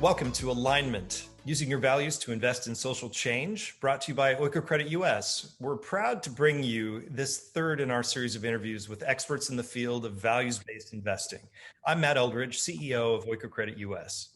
Welcome to Alignment, using your values to invest in social change, brought to you by Oikocredit US. We're proud to bring you this third in our series of interviews with experts in the field of values-based investing. I'm Matt Eldridge, CEO of Oikocredit US.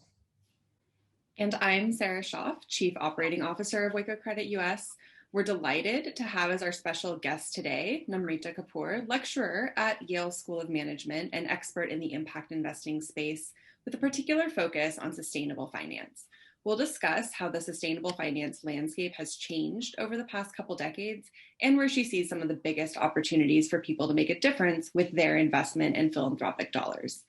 And I'm Sara, Shoff, Chief Operating Officer of Oikocredit US. We're delighted to have as our special guest today, Namrita Kapur, lecturer at Yale School of Management and expert in the impact investing space with a particular focus on sustainable finance. We'll discuss how the sustainable finance landscape has changed over the past couple decades and where she sees some of the biggest opportunities for people to make a difference with their investment and philanthropic dollars.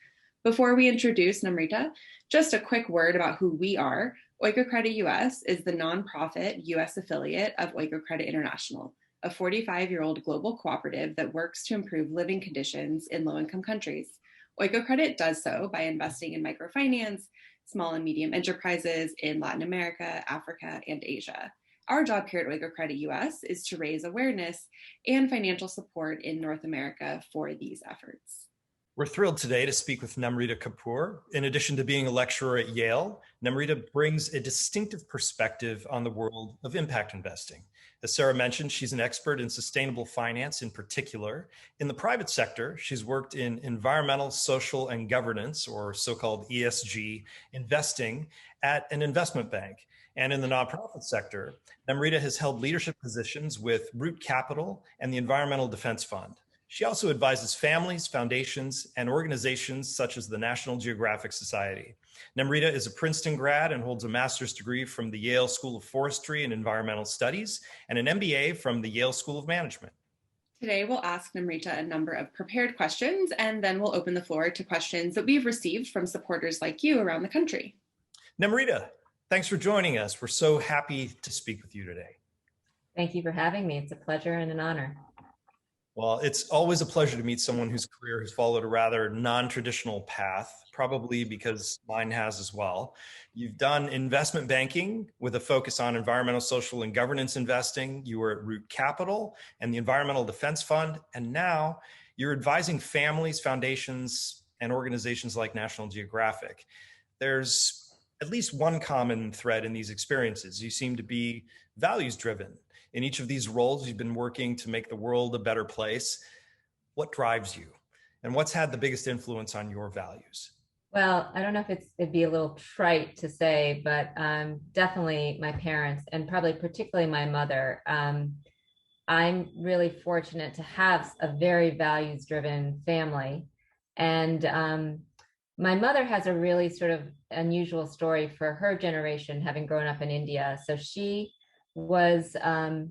Before we introduce Namrita, just a quick word about who we are. Oikocredit US is the nonprofit US affiliate of Oikocredit International, a 45-year-old global cooperative that works to improve living conditions in low-income countries. Oikocredit does so by investing in microfinance, small and medium enterprises in Latin America, Africa, and Asia. Our job here at Oikocredit US is to raise awareness and financial support in North America for these efforts. We're thrilled today to speak with Namrita Kapur. In addition to being a lecturer at Yale, Namrita brings a distinctive perspective on the world of impact investing. As Sara mentioned, she's an expert in sustainable finance in particular. In the private sector, she's worked in environmental, social, and governance, or so-called ESG, investing at an investment bank. And in the nonprofit sector, Namrita has held leadership positions with Root Capital and the Environmental Defense Fund. She also advises families, foundations, and organizations such as the National Geographic Society. Namrita is a Princeton grad and holds a master's degree from the Yale School of Forestry and Environmental Studies and an MBA from the Yale School of Management. Today, we'll ask Namrita a number of prepared questions, and then we'll open the floor to questions that we've received from supporters like you around the country. Namrita, thanks for joining us. We're so happy to speak with you today. Thank you for having me. It's a pleasure and an honor. Well, it's always a pleasure to meet someone whose career has followed a rather non-traditional path, probably because mine has as well. You've done investment banking with a focus on environmental, social, and governance investing. You were at Root Capital and the Environmental Defense Fund, and now you're advising families, foundations, and organizations like National Geographic. There's at least one common thread in these experiences. You seem to be values-driven. In each of these roles, you've been working to make the world a better place. What drives you? And what's had the biggest influence on your values? Well, I don't know if it'd be a little trite to say, but definitely my parents, and probably particularly my mother. I'm really fortunate to have a very values-driven family. And my mother has a really sort of unusual story for her generation, having grown up in India. So she was in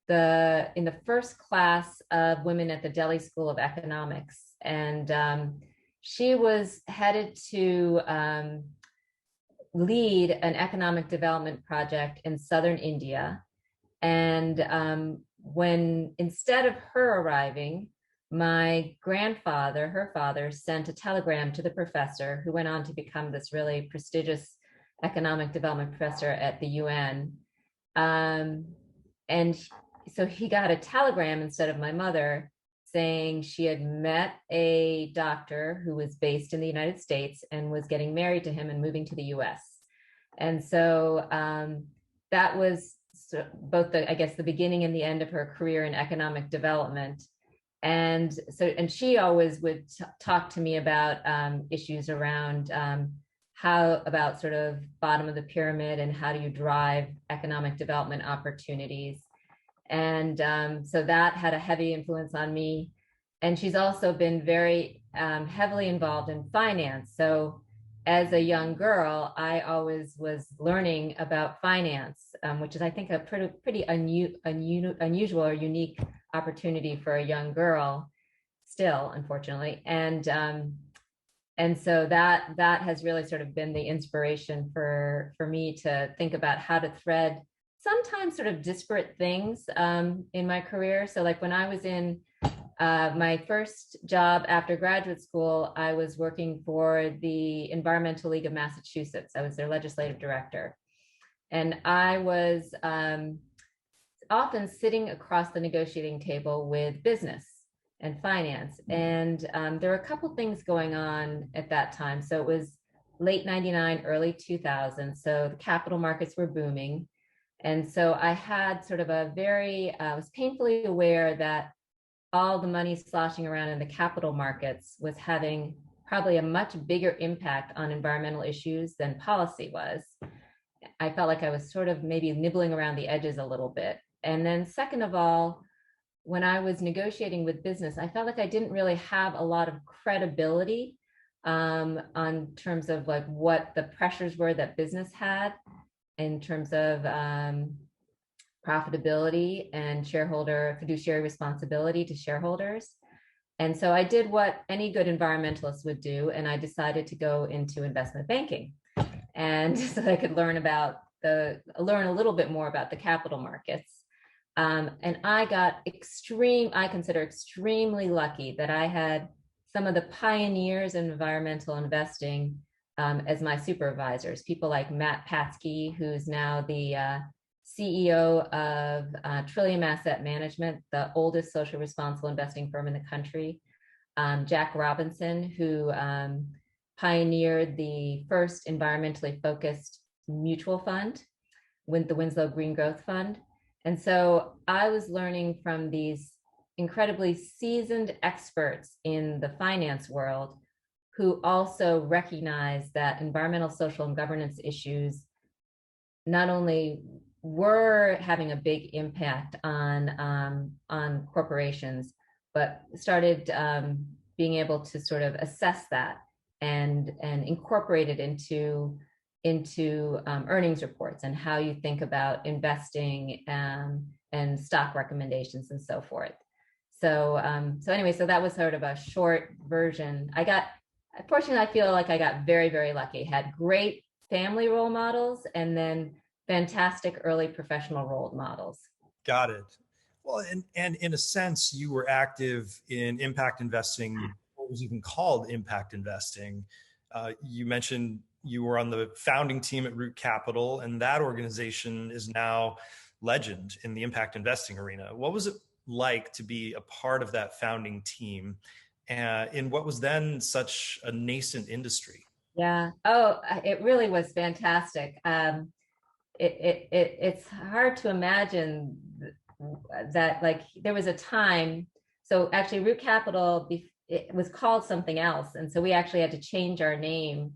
the first class of women at the Delhi School of Economics. And she was headed to lead an economic development project in southern India. And when instead of her arriving, my grandfather, her father, sent a telegram to the professor, who went on to become this really prestigious economic development professor at the UN. And so he got a telegram instead of my mother saying she had met a doctor who was based in the United States and was getting married to him and moving to the US. And so that was both the beginning and the end of her career in economic development. And she always would talk to me about issues around how about sort of bottom of the pyramid and how do you drive economic development opportunities. And so that had a heavy influence on me. And she's also been very heavily involved in finance. So as a young girl, I always was learning about finance, which is, I think, a pretty unusual or unique opportunity for a young girl still, unfortunately. And so that has really sort of been the inspiration for me to think about how to thread sometimes sort of disparate things in my career. So like when I was in my first job after graduate school, I was working for the Environmental League of Massachusetts. I was their legislative director. And I was often sitting across the negotiating table with business and finance. And there were a couple things going on at that time. So it was late 99, early 2000. So the capital markets were booming. And so I had sort of I was painfully aware that all the money sloshing around in the capital markets was having probably a much bigger impact on environmental issues than policy was. I felt like I was sort of maybe nibbling around the edges a little bit. And then second of all, when I was negotiating with business, I felt like I didn't really have a lot of credibility on terms of like what the pressures were that business had in terms of profitability and shareholder fiduciary responsibility to shareholders. And so I did what any good environmentalist would do, and I decided to go into investment banking, and so I could learn a little bit more about the capital markets. And I consider extremely lucky that I had some of the pioneers in environmental investing as my supervisors, people like Matt Patsky, who's now the CEO of Trillium Asset Management, the oldest social responsible investing firm in the country. Jack Robinson, who pioneered the first environmentally focused mutual fund, with the Winslow Green Growth Fund. And so I was learning from these incredibly seasoned experts in the finance world who also recognize that environmental, social, and governance issues not only were having a big impact on corporations, but started being able to sort of assess that and incorporate it into earnings reports and how you think about investing and stock recommendations and so forth. So anyway, so that was sort of a short version. Fortunately, I feel like I got very, very lucky. Had great family role models and then fantastic early professional role models. Got it. Well, and in a sense, you were active in impact investing, what was even called impact investing. You mentioned you were on the founding team at Root Capital, and that organization is now legend in the impact investing arena. What was it like to be a part of that founding team in what was then such a nascent industry? Yeah. Oh, it really was fantastic. It's hard to imagine that, like, there was a time. So actually, Root Capital, it was called something else, and so we actually had to change our name.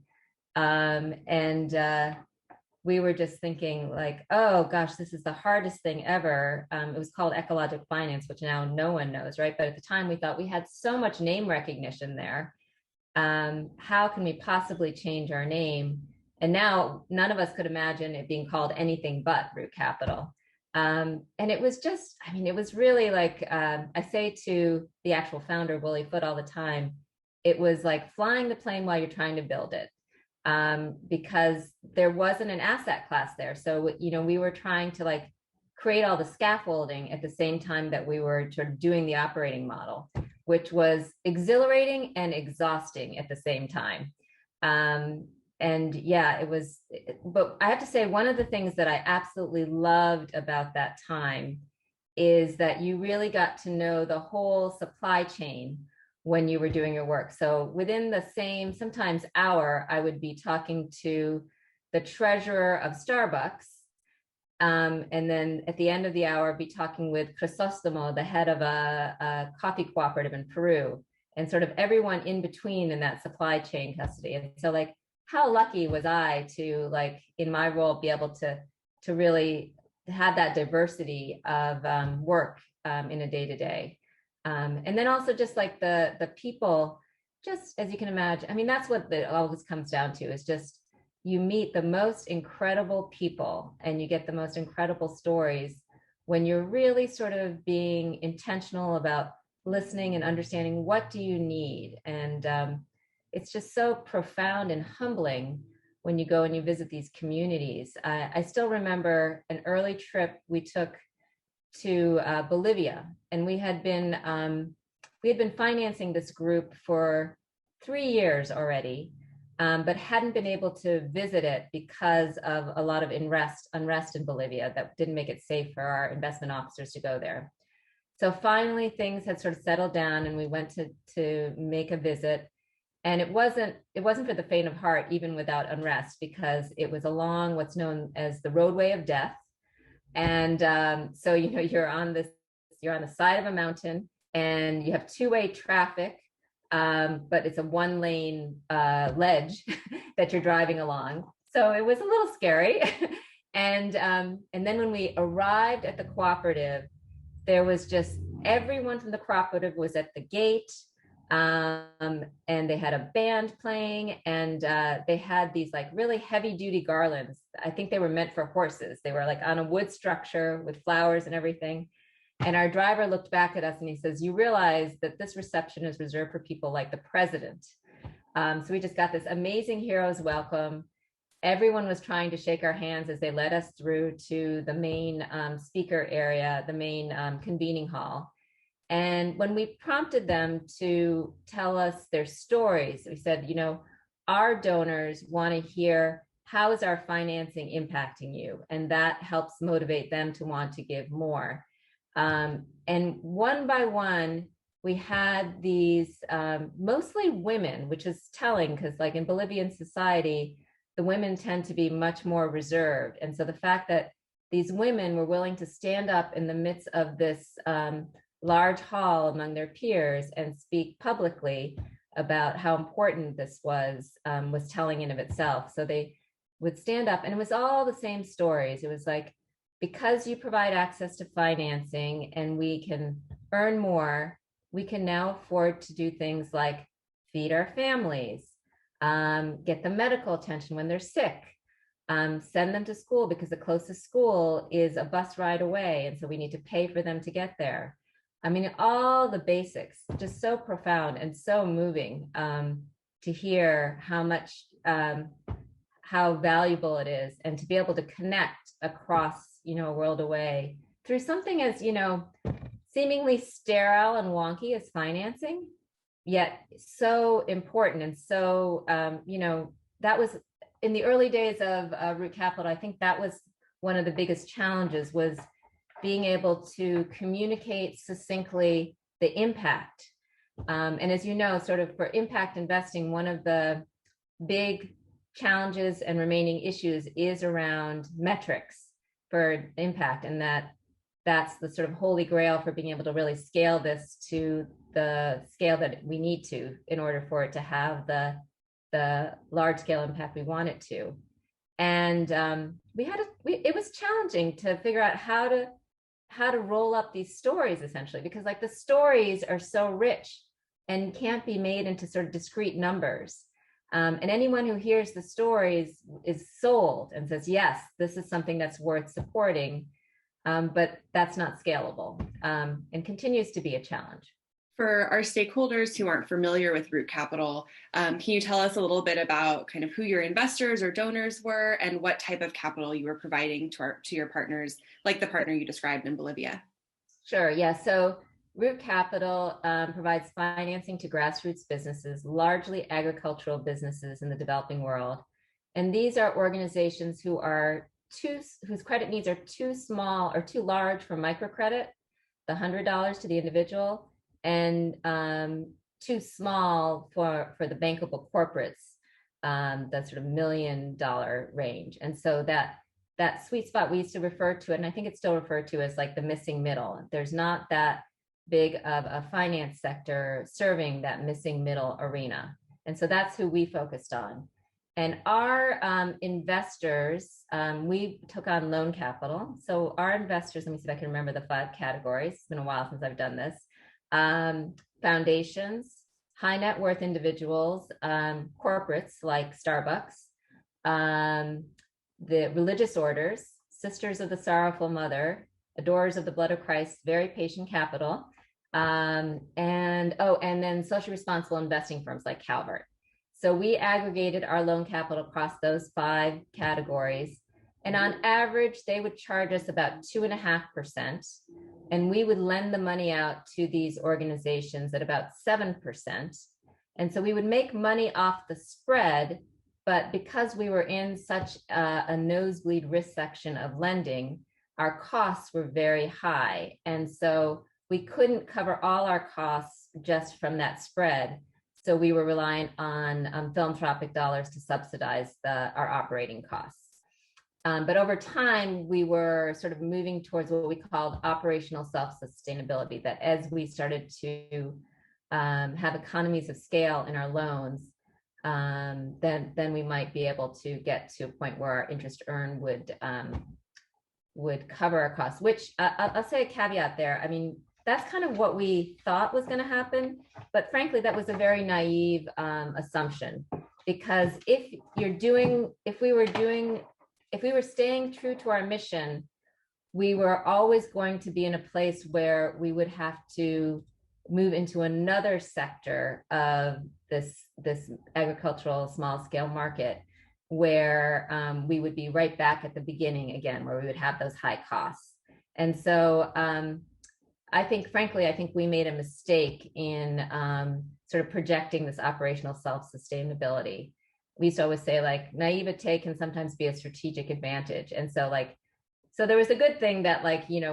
We were just thinking like, oh gosh, this is the hardest thing ever. It was called Ecologic Finance, which now no one knows, right? But at the time we thought we had so much name recognition there. How can we possibly change our name? And now none of us could imagine it being called anything but Root Capital. And it was just, I mean, it was really like, I say to the actual founder, Willie Foote, all the time, it was like flying the plane while you're trying to build it. Because there wasn't an asset class there. So, we were trying to like create all the scaffolding at the same time that we were sort of doing the operating model, which was exhilarating and exhausting at the same time. And yeah, it was, but I have to say, one of the things that I absolutely loved about that time is that you really got to know the whole supply chain when you were doing your work. So within the same, sometimes hour, I would be talking to the treasurer of Starbucks. And then at the end of the hour, be talking with Crisostomo, the head of a coffee cooperative in Peru, and sort of everyone in between in that supply chain custody. And so like, how lucky was I to, like, in my role, be able to really have that diversity of work in a day-to-day. And then also just like the people, just as you can imagine, I mean, that's what it always comes down to, is just you meet the most incredible people and you get the most incredible stories when you're really sort of being intentional about listening and understanding what do you need. And it's just so profound and humbling when you go and you visit these communities. I still remember an early trip we took to Bolivia, and we had been financing this group for 3 years already, but hadn't been able to visit it because of a lot of unrest in Bolivia that didn't make it safe for our investment officers to go there. So finally things had sort of settled down and we went to make a visit. And it wasn't for the faint of heart, even without unrest, because it was along what's known as the Roadway of Death. And so, you're on the side of a mountain, and you have two-way traffic, but it's a one-lane ledge that you're driving along. So it was a little scary. And then when we arrived at the cooperative, there was just everyone from the cooperative was at the gate. And they had a band playing, and they had these like really heavy duty garlands. I think they were meant for horses. They were like on a wood structure with flowers and everything. And our driver looked back at us and he says, "You realize that this reception is reserved for people like the president." So we just got this amazing hero's welcome. Everyone was trying to shake our hands as they led us through to the main speaker area, the main convening hall. And when we prompted them to tell us their stories, we said, our donors want to hear, how is our financing impacting you? And that helps motivate them to want to give more. And one by one, we had these mostly women, which is telling because like in Bolivian society, the women tend to be much more reserved. And so the fact that these women were willing to stand up in the midst of this large hall among their peers and speak publicly about how important this was telling in of itself. So they would stand up, and it was all the same stories. It was like, because you provide access to financing and we can earn more, we can now afford to do things like feed our families, get them medical attention when they're sick, send them to school because the closest school is a bus ride away. And so we need to pay for them to get there. I mean, all the basics, just so profound and so moving to hear how much, how valuable it is, and to be able to connect across, a world away through something as, seemingly sterile and wonky as financing, yet so important. And so, that was in the early days of Root Capital. I think that was one of the biggest challenges, was being able to communicate succinctly the impact. And as you know, sort of for impact investing, one of the big challenges and remaining issues is around metrics for impact, and that's the sort of holy grail for being able to really scale this to the scale that we need to in order for it to have the large scale impact we want it to. And it was challenging to figure out how to roll up these stories, essentially, because like the stories are so rich and can't be made into sort of discrete numbers. And anyone who hears the stories is sold and says, yes, this is something that's worth supporting, but that's not scalable, and continues to be a challenge. For our stakeholders who aren't familiar with Root Capital, can you tell us a little bit about kind of who your investors or donors were and what type of capital you were providing to your partners, like the partner you described in Bolivia? Sure, yeah. So Root Capital provides financing to grassroots businesses, largely agricultural businesses in the developing world. And these are organizations whose credit needs are too small or too large for microcredit, the $100 to the individual, and too small for the bankable corporates, the sort of $1 million range. And so that sweet spot we used to refer to, and I think it's still referred to as like the missing middle. There's not that big of a finance sector serving that missing middle arena. And so that's who we focused on. And our investors, we took on loan capital. So our investors, let me see if I can remember the 5 categories. It's been a while since I've done this. Foundations, high net worth individuals, corporates like Starbucks, the religious orders, Sisters of the Sorrowful Mother, Adorers of the Blood of Christ, Very Patient Capital, and then socially responsible investing firms like Calvert. So we aggregated our loan capital across those 5 categories. And on average, they would charge us about 2.5%. And we would lend the money out to these organizations at about 7%. And so we would make money off the spread, but because we were in such a nosebleed risk section of lending, our costs were very high. And so we couldn't cover all our costs just from that spread. So we were reliant on philanthropic dollars to subsidize our operating costs. But over time, we were sort of moving towards what we called operational self-sustainability, that as we started to have economies of scale in our loans, then we might be able to get to a point where our interest earned would cover our costs, which I'll say a caveat there. I mean, that's kind of what we thought was going to happen. But frankly, that was a very naive assumption, because if we were staying true to our mission, we were always going to be in a place where we would have to move into another sector of this agricultural small scale market, where we would be right back at the beginning again, where we would have those high costs. And so I think we made a mistake in sort of projecting this operational self-sustainability. We used to always say, like, naivete can sometimes be a strategic advantage. And so there was a good thing that,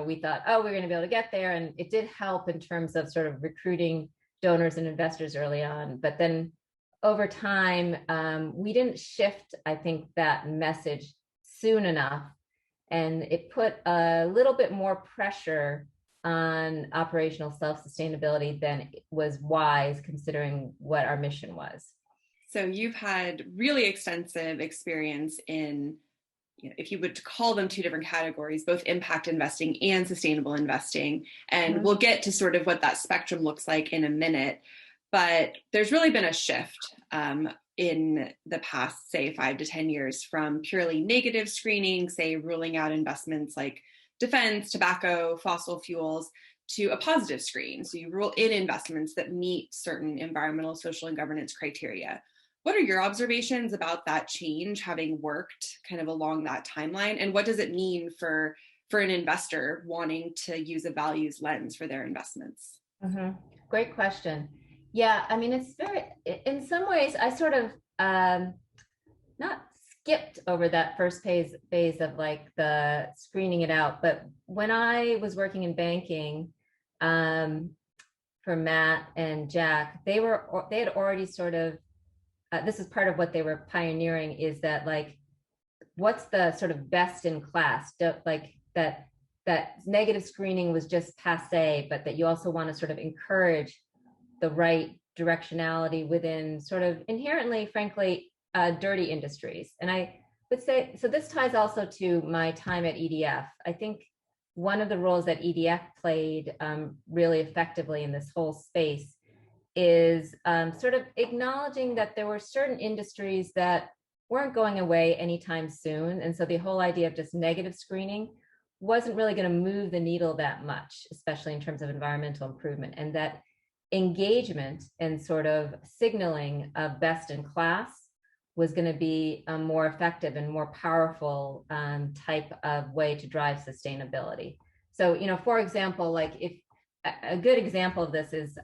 we thought, oh, we're going to be able to get there. And it did help in terms of sort of recruiting donors and investors early on. But then over time, we didn't shift, I think, that message soon enough. And it put a little bit more pressure on operational self-sustainability than was wise, considering what our mission was. So you've had really extensive experience in, if you would call them two different categories, both impact investing and sustainable investing. And we'll get to sort of what that spectrum looks like in a minute. But there's really been a shift in the past, say, 5 to 10 years, from purely negative screening, say, ruling out investments like defense, tobacco, fossil fuels, to a positive screen. So you rule in investments that meet certain environmental, social, and governance criteria. What are your observations about that change, having worked kind of along that timeline? And what does it mean for an investor wanting to use a values lens for their investments? Mm-hmm. Great question. Yeah, I mean, it's in some ways, I sort of not skipped over that first phase of like the screening it out. But when I was working in banking for Matt and Jack, they had already sort of, this is part of what they were pioneering, is that, like, what's the sort of best in class? Like that negative screening was just passé, but that you also want to sort of encourage the right directionality within sort of inherently, frankly, dirty industries. And I would say, so this ties also to my time at EDF. I think one of the roles that EDF played really effectively in this whole space is sort of acknowledging that there were certain industries that weren't going away anytime soon. And so the whole idea of just negative screening wasn't really going to move the needle that much, especially in terms of environmental improvement, and that engagement and sort of signaling of best in class was going to be a more effective and more powerful type of way to drive sustainability. So, for example, like, if a good example of this is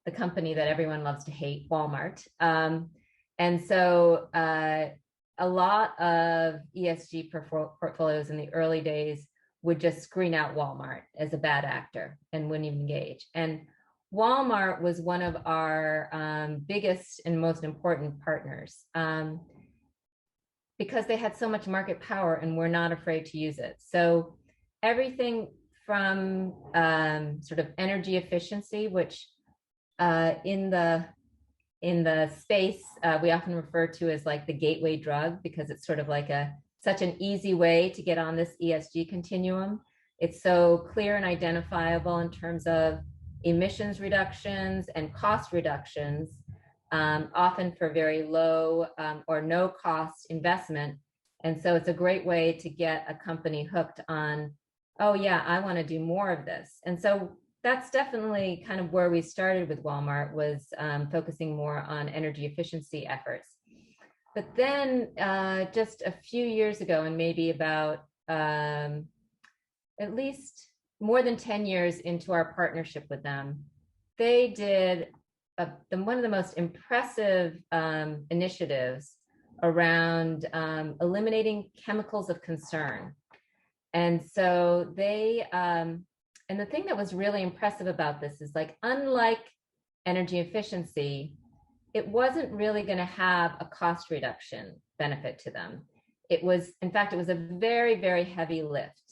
the company that everyone loves to hate, Walmart. And so a lot of ESG portfolios in the early days would just screen out Walmart as a bad actor and wouldn't even engage. And Walmart was one of our biggest and most important partners because they had so much market power and were not afraid to use it. So everything from sort of energy efficiency, which in the space we often refer to as like the gateway drug, because it's sort of like such an easy way to get on this ESG continuum. It's so clear and identifiable in terms of emissions reductions and cost reductions, often for very low or no cost investment. And so it's a great way to get a company hooked on, oh yeah, I want to do more of this. And so that's definitely kind of where we started with Walmart, was focusing more on energy efficiency efforts. But then just a few years ago, and maybe about at least more than 10 years into our partnership with them, they did one of the most impressive initiatives around eliminating chemicals of concern. And so they, and the thing that was really impressive about this is, like, unlike energy efficiency, it wasn't really going to have a cost reduction benefit to them. It was, in fact, it was a very, very heavy lift.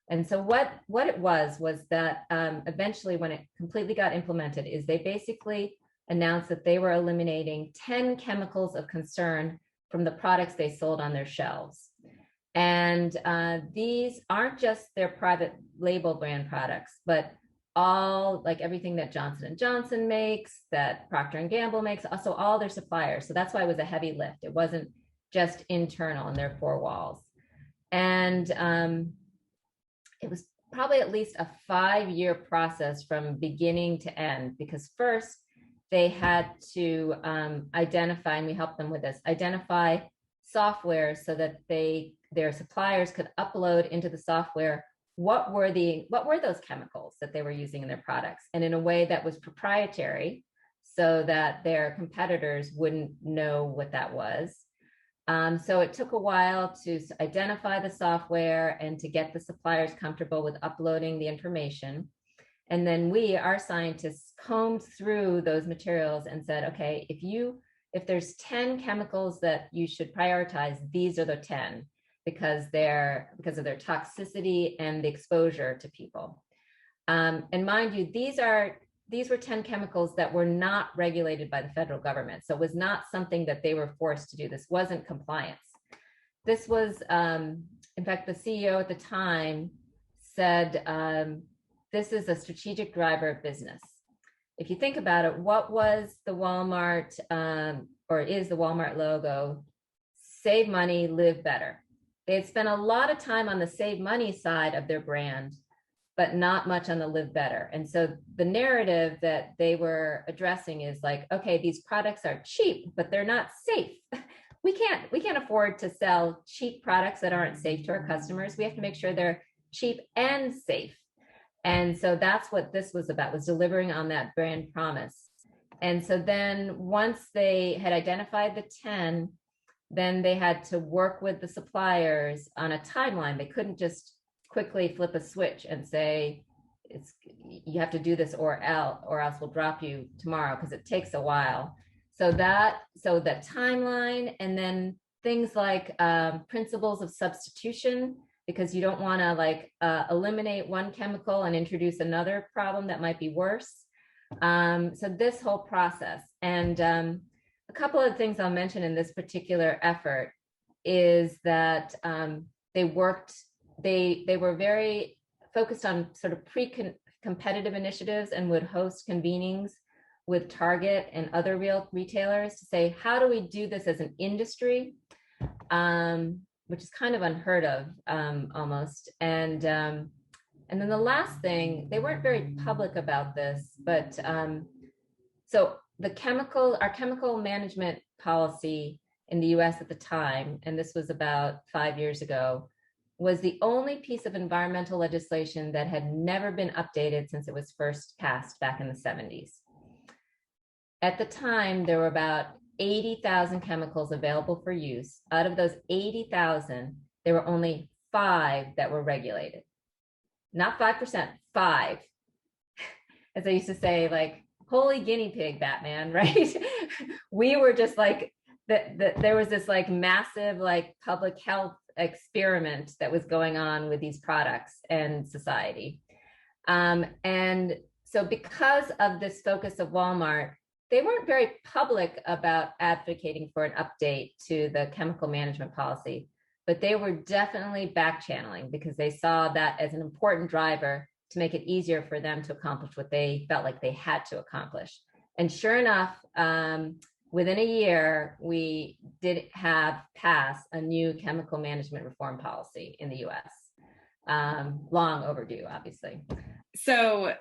And so what it was that eventually, when it completely got implemented, is they basically announced that they were eliminating 10 chemicals of concern from the products they sold on their shelves. And these aren't just their private label brand products, but all, like everything that Johnson & Johnson makes, that Procter & Gamble makes, also all their suppliers. So that's why it was a heavy lift. It wasn't just internal in their four walls. And it was probably at least a 5-year process from beginning to end, because first they had to identify, and we helped them with this, identify software so that their suppliers could upload into the software what were those chemicals that they were using in their products, and in a way that was proprietary so that their competitors wouldn't know what that was. So it took a while to identify the software and to get the suppliers comfortable with uploading the information. And then our scientists combed through those materials and said, okay, if there's 10 chemicals that you should prioritize, these are the 10, because of their toxicity and the exposure to people. And mind you, these were 10 chemicals that were not regulated by the federal government. So it was not something that they were forced to do. This wasn't compliance. This was, in fact, the CEO at the time said, this is a strategic driver of business. If you think about it, what was the Walmart, or is the Walmart logo? Save money, live better. They had spent a lot of time on the save money side of their brand, but not much on the live better. And so the narrative that they were addressing is like, okay, these products are cheap, but they're not safe. We can't afford to sell cheap products that aren't safe to our customers. We have to make sure they're cheap and safe. And so that's what this was about, was delivering on that brand promise. And so then once they had identified the 10, then they had to work with the suppliers on a timeline. They couldn't just quickly flip a switch and say, you have to do this or else we'll drop you tomorrow, because it takes a while. So that timeline, and then things like principles of substitution, because you don't want to eliminate one chemical and introduce another problem that might be worse. So this whole process, and a couple of things I'll mention in this particular effort is that they were very focused on sort of pre-competitive initiatives, and would host convenings with Target and other real retailers to say, how do we do this as an industry? Which is kind of unheard of, almost. And then the last thing, they weren't very public about this, but so our chemical management policy in the US at the time, and this was about 5 years ago, was the only piece of environmental legislation that had never been updated since it was first passed back in the 70s. At the time, there were about 80,000 chemicals available for use. Out of those 80,000, there were only 5 that were regulated. Not 5%, 5. As I used to say, like, holy guinea pig, Batman, right? We were just like, there was this like massive like public health experiment that was going on with these products and society. And so because of this focus of Walmart, they weren't very public about advocating for an update to the chemical management policy, but they were definitely back channeling, because they saw that as an important driver to make it easier for them to accomplish what they felt like they had to accomplish. And sure enough, within a year, we did have passed a new chemical management reform policy in the US. Long overdue, obviously. So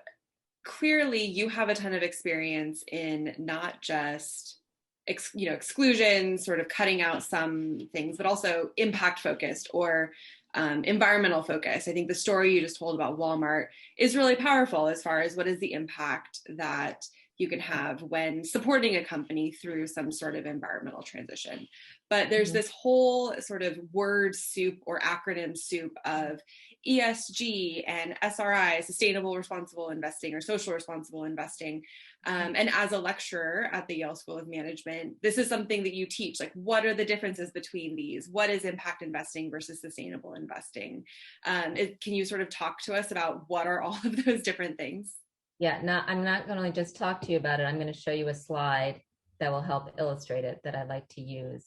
clearly you have a ton of experience in not just exclusion, sort of cutting out some things, but also impact focused or environmental focus. I think the story you just told about Walmart is really powerful as far as what is the impact that you can have when supporting a company through some sort of environmental transition. But there's this whole sort of word soup or acronym soup of ESG and SRI, sustainable responsible investing or social responsible investing. And as a lecturer at the Yale School of Management, this is something that you teach. Like, what are the differences between these? What is impact investing versus sustainable investing? Can you sort of talk to us about what are all of those different things? Yeah, I'm not going to just talk to you about it. I'm going to show you a slide that will help illustrate it that I like to use.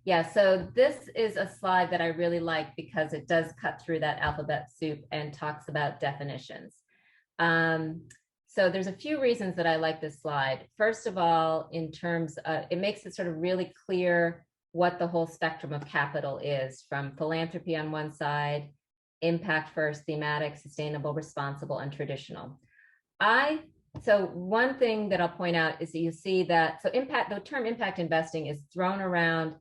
Yeah, so this is a slide that I really like because it does cut through that alphabet soup and talks about definitions. So there's a few reasons that I like this slide. First of all, in terms of, it makes it sort of really clear what the whole spectrum of capital is, from philanthropy on one side, impact first, thematic, sustainable, responsible, and traditional. So one thing that I'll point out is that you see that, so the term impact investing is thrown around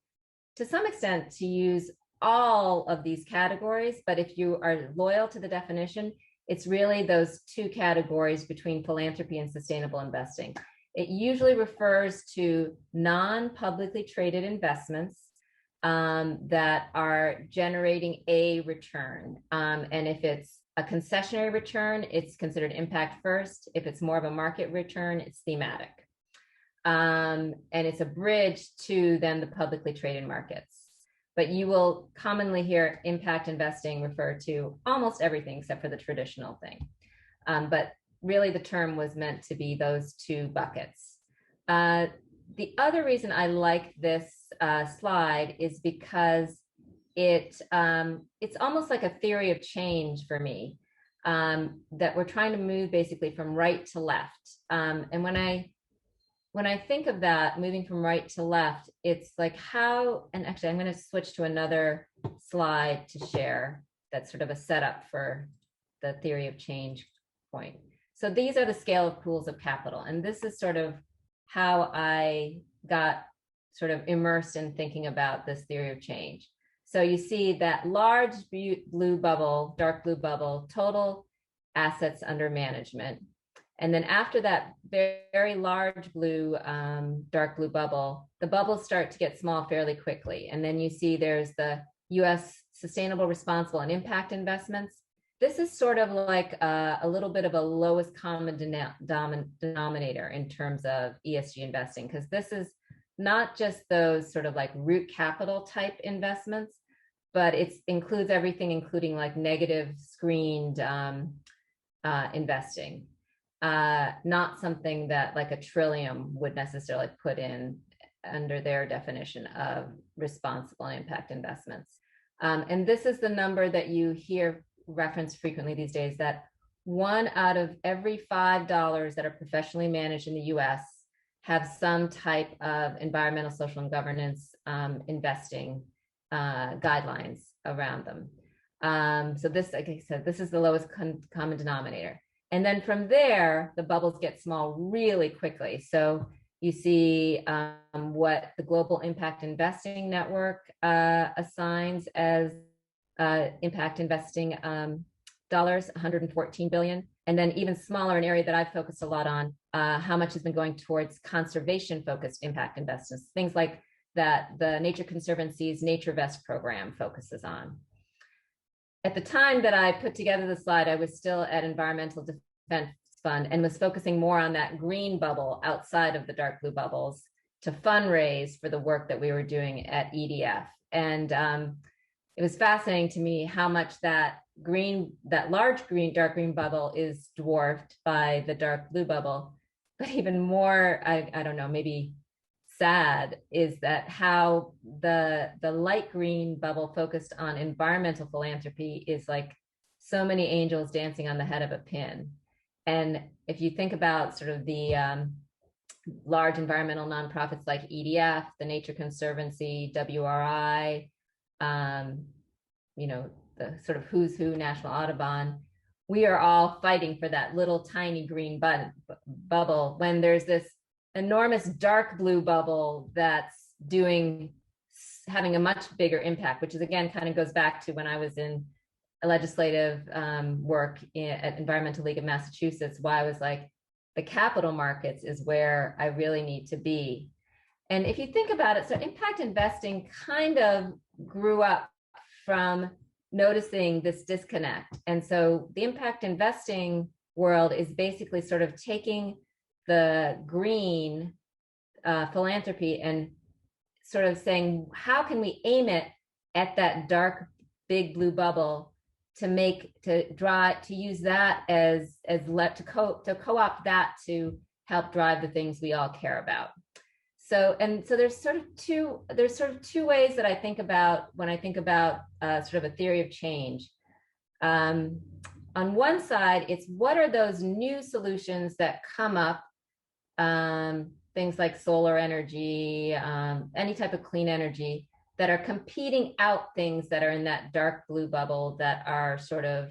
to some extent to use all of these categories, but if you are loyal to the definition, it's really those two categories between philanthropy and sustainable investing. It usually refers to non-publicly traded investments that are generating a return. And if it's a concessionary return, it's considered impact first. If it's more of a market return, it's thematic. And it's a bridge to then the publicly traded markets. But you will commonly hear impact investing refer to almost everything except for the traditional thing. But really the term was meant to be those two buckets. The other reason I like this slide is because it's almost like a theory of change for me, that we're trying to move basically from right to left. And when I think of that, moving from right to left, it's like how, and actually I'm going to switch to another slide to share that's sort of a setup for the theory of change point. So these are the scale of pools of capital. And this is sort of how I got sort of immersed in thinking about this theory of change. So you see that large blue bubble, dark blue bubble, total assets under management. And then after that very large blue, dark blue bubble, the bubbles start to get small fairly quickly. And then you see there's the US sustainable, responsible, and impact investments. This is sort of like a little bit of a lowest common denominator in terms of ESG investing, because this is not just those sort of like root capital type investments, but it includes everything, including like negative screened investing. Not something that like a Trillium would necessarily put in under their definition of responsible impact investments. And this is the number that you hear referenced frequently these days, that 1 out of every $5 that are professionally managed in the US have some type of environmental, social, and governance investing guidelines around them. So this, like I said, this is the lowest common denominator. And then from there, the bubbles get small really quickly. So you see what the Global Impact Investing Network assigns as impact investing dollars, 114 billion. And then even smaller, an area that I've focused a lot on, how much has been going towards conservation-focused impact investments, things like that the Nature Conservancy's Nature Vest program focuses on. At the time that I put together the slide, I was still at Environmental Defense Fund and was focusing more on that green bubble outside of the dark blue bubbles to fundraise for the work that we were doing at EDF. And it was fascinating to me how much that large dark green bubble is dwarfed by the dark blue bubble. But even more, I don't know, maybe sad is that how the light green bubble focused on environmental philanthropy is like so many angels dancing on the head of a pin. And if you think about sort of the large environmental nonprofits like EDF, the Nature Conservancy, WRI, the sort of who's who National Audubon, we are all fighting for that little tiny green bubble when there's this enormous dark blue bubble that's having a much bigger impact, which is again kind of goes back to when I was in a legislative work at Environmental League of Massachusetts, why I was like, the capital markets is where I really need to be. And if you think about it, so impact investing kind of grew up from noticing this disconnect. And so the impact investing world is basically sort of taking the green philanthropy and sort of saying, how can we aim it at that dark, big blue bubble to use that to co-opt that to help drive the things we all care about. So there's sort of two ways that I think about when I think about sort of a theory of change. On one side, it's what are those new solutions that come up, things like solar energy, any type of clean energy, that are competing out things that are in that dark blue bubble that are sort of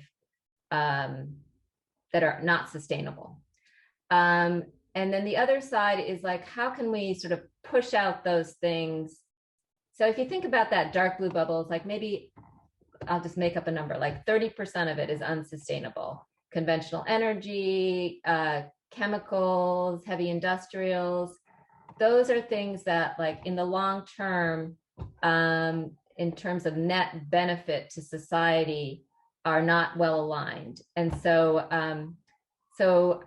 that are not sustainable. And then the other side is like, how can we sort of push out those things? So if you think about that dark blue bubble, it's like, maybe I'll just make up a number, like 30% of it is unsustainable. Conventional energy, chemicals, heavy industrials, those are things that, like, in the long term, in terms of net benefit to society, are not well aligned. And so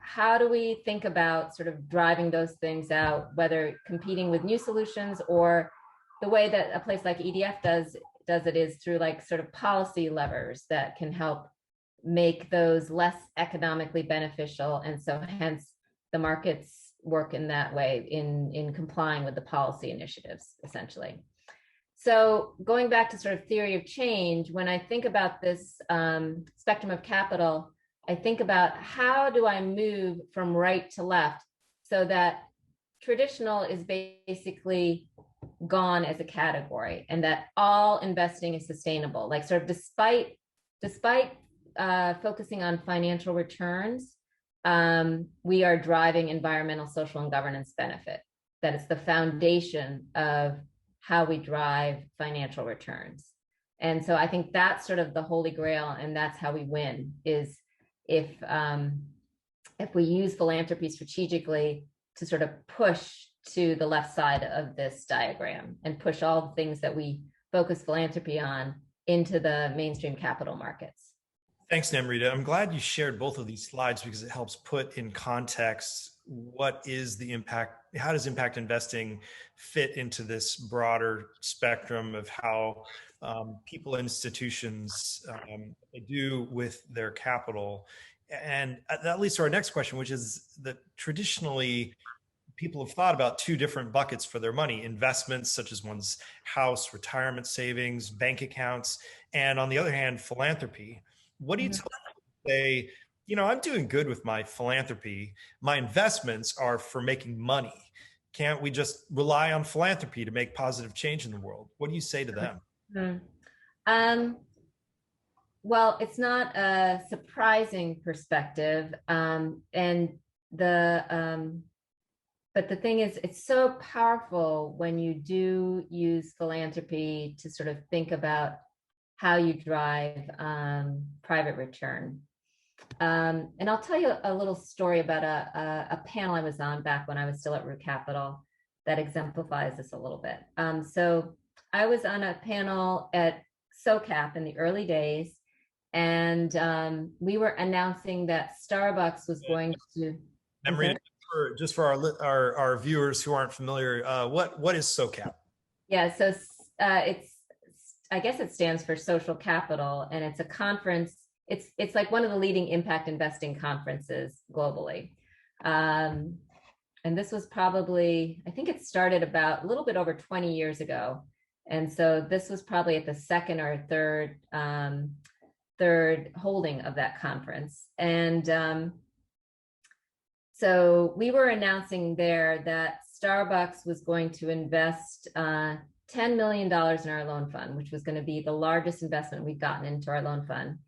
how do we think about sort of driving those things out, whether competing with new solutions, or the way that a place like EDF does it is through like sort of policy levers that can help make those less economically beneficial. And so hence the markets work in that way, in complying with the policy initiatives, essentially. So going back to sort of theory of change, when I think about this spectrum of capital, I think about how do I move from right to left so that traditional is basically gone as a category, and that all investing is sustainable. Like, sort of despite focusing on financial returns, we are driving environmental, social, and governance benefit. That is the foundation of how we drive financial returns. And so I think that's sort of the holy grail, and that's how we win, is if we use philanthropy strategically to sort of push to the left side of this diagram and push all the things that we focus philanthropy on into the mainstream capital markets. Thanks, Namrita. I'm glad you shared both of these slides, because it helps put in context what is the impact, how does impact investing fit into this broader spectrum of how people and institutions do with their capital. And that leads to our next question, which is that traditionally people have thought about two different buckets for their money: investments such as one's house, retirement savings, bank accounts, and on the other hand, philanthropy. What do you tell them? Say, I'm doing good with my philanthropy. My investments are for making money. Can't we just rely on philanthropy to make positive change in the world? What do you say to them? Well, it's not a surprising perspective. But the thing is, it's so powerful when you do use philanthropy to sort of think about how you drive private return. And I'll tell you a little story about a panel I was on back when I was still at Root Capital that exemplifies this a little bit. So I was on a panel at Socap in the early days, and we were announcing that Starbucks was going to... Namrita, just for our viewers who aren't familiar, what is Socap? Yeah, so I guess it stands for Social Capital, and it's a conference. It's like one of the leading impact investing conferences globally. And this was probably, I think it started about a little bit over 20 years ago. And so this was probably at the second or third holding of that conference. And so we were announcing there that Starbucks was going to invest $10 million in our loan fund, which was going to be the largest investment we've gotten into our loan fund.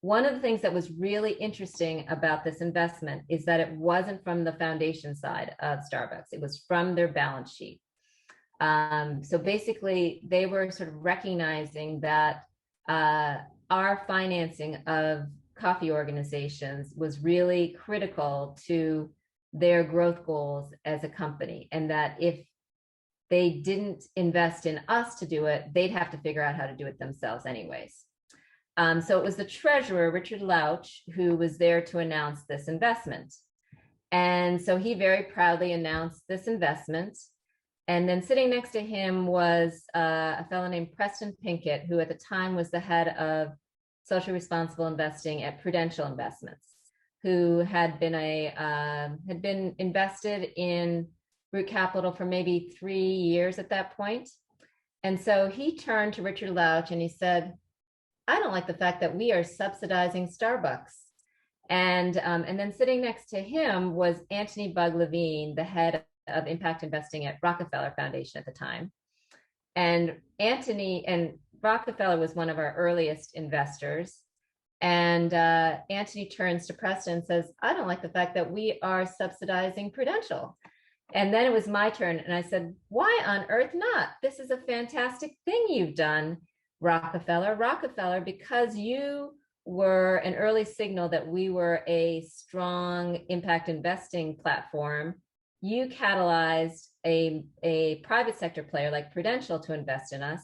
One of the things that was really interesting about this investment is that it wasn't from the foundation side of Starbucks. It was from their balance sheet. So basically, they were sort of recognizing that our financing of coffee organizations was really critical to their growth goals as a company, and that if they didn't invest in us to do it, they'd have to figure out how to do it themselves anyways. So it was the treasurer, Richard Lauch, who was there to announce this investment. And so he very proudly announced this investment. And then sitting next to him was a fellow named Preston Pinkett, who at the time was the head of socially responsible investing at Prudential Investments, who had been invested in Root Capital for maybe 3 years at that point. And so he turned to Richard Lauch and he said, I don't like the fact that we are subsidizing Starbucks. And then sitting next to him was Anthony Bug Levine, the head of impact investing at Rockefeller Foundation at the time. And Rockefeller was one of our earliest investors. And Anthony turns to Preston and says, I don't like the fact that we are subsidizing Prudential. And then it was my turn. And I said, why on earth not? This is a fantastic thing you've done, Rockefeller, because you were an early signal that we were a strong impact investing platform. You catalyzed a private sector player like Prudential to invest in us.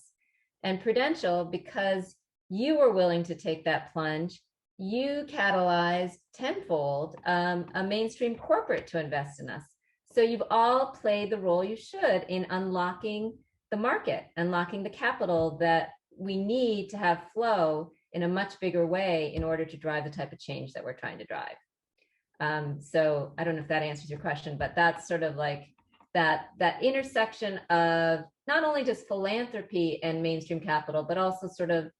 And Prudential, because you were willing to take that plunge, you catalyzed tenfold a mainstream corporate to invest in us. So you've all played the role you should in unlocking the market, unlocking the capital that we need to have flow in a much bigger way in order to drive the type of change that we're trying to drive. So I don't know if that answers your question, but that's sort of like that intersection of not only just philanthropy and mainstream capital, but also sort of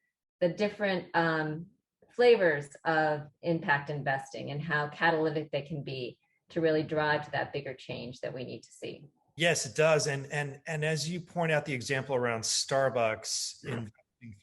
the different flavors of impact investing and how catalytic they can be to really drive to that bigger change that we need to see. Yes, it does. And as you point out the example around Starbucks investing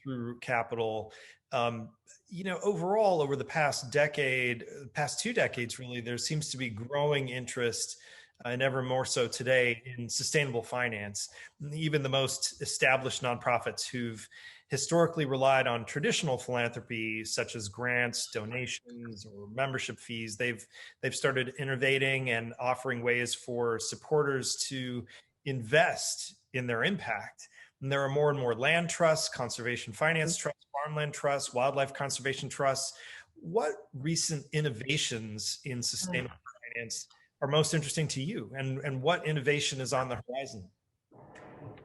through capital, overall over the past 2 decades, really, there seems to be growing interest, and ever more so today, in sustainable finance. Even the most established nonprofits who've historically relied on traditional philanthropy, such as grants, donations, or membership fees, they've started innovating and offering ways for supporters to invest in their impact. And there are more and more land trusts, conservation finance trusts, farmland trusts, wildlife conservation trusts. What recent innovations in sustainable finance are most interesting to you, and what innovation is on the horizon?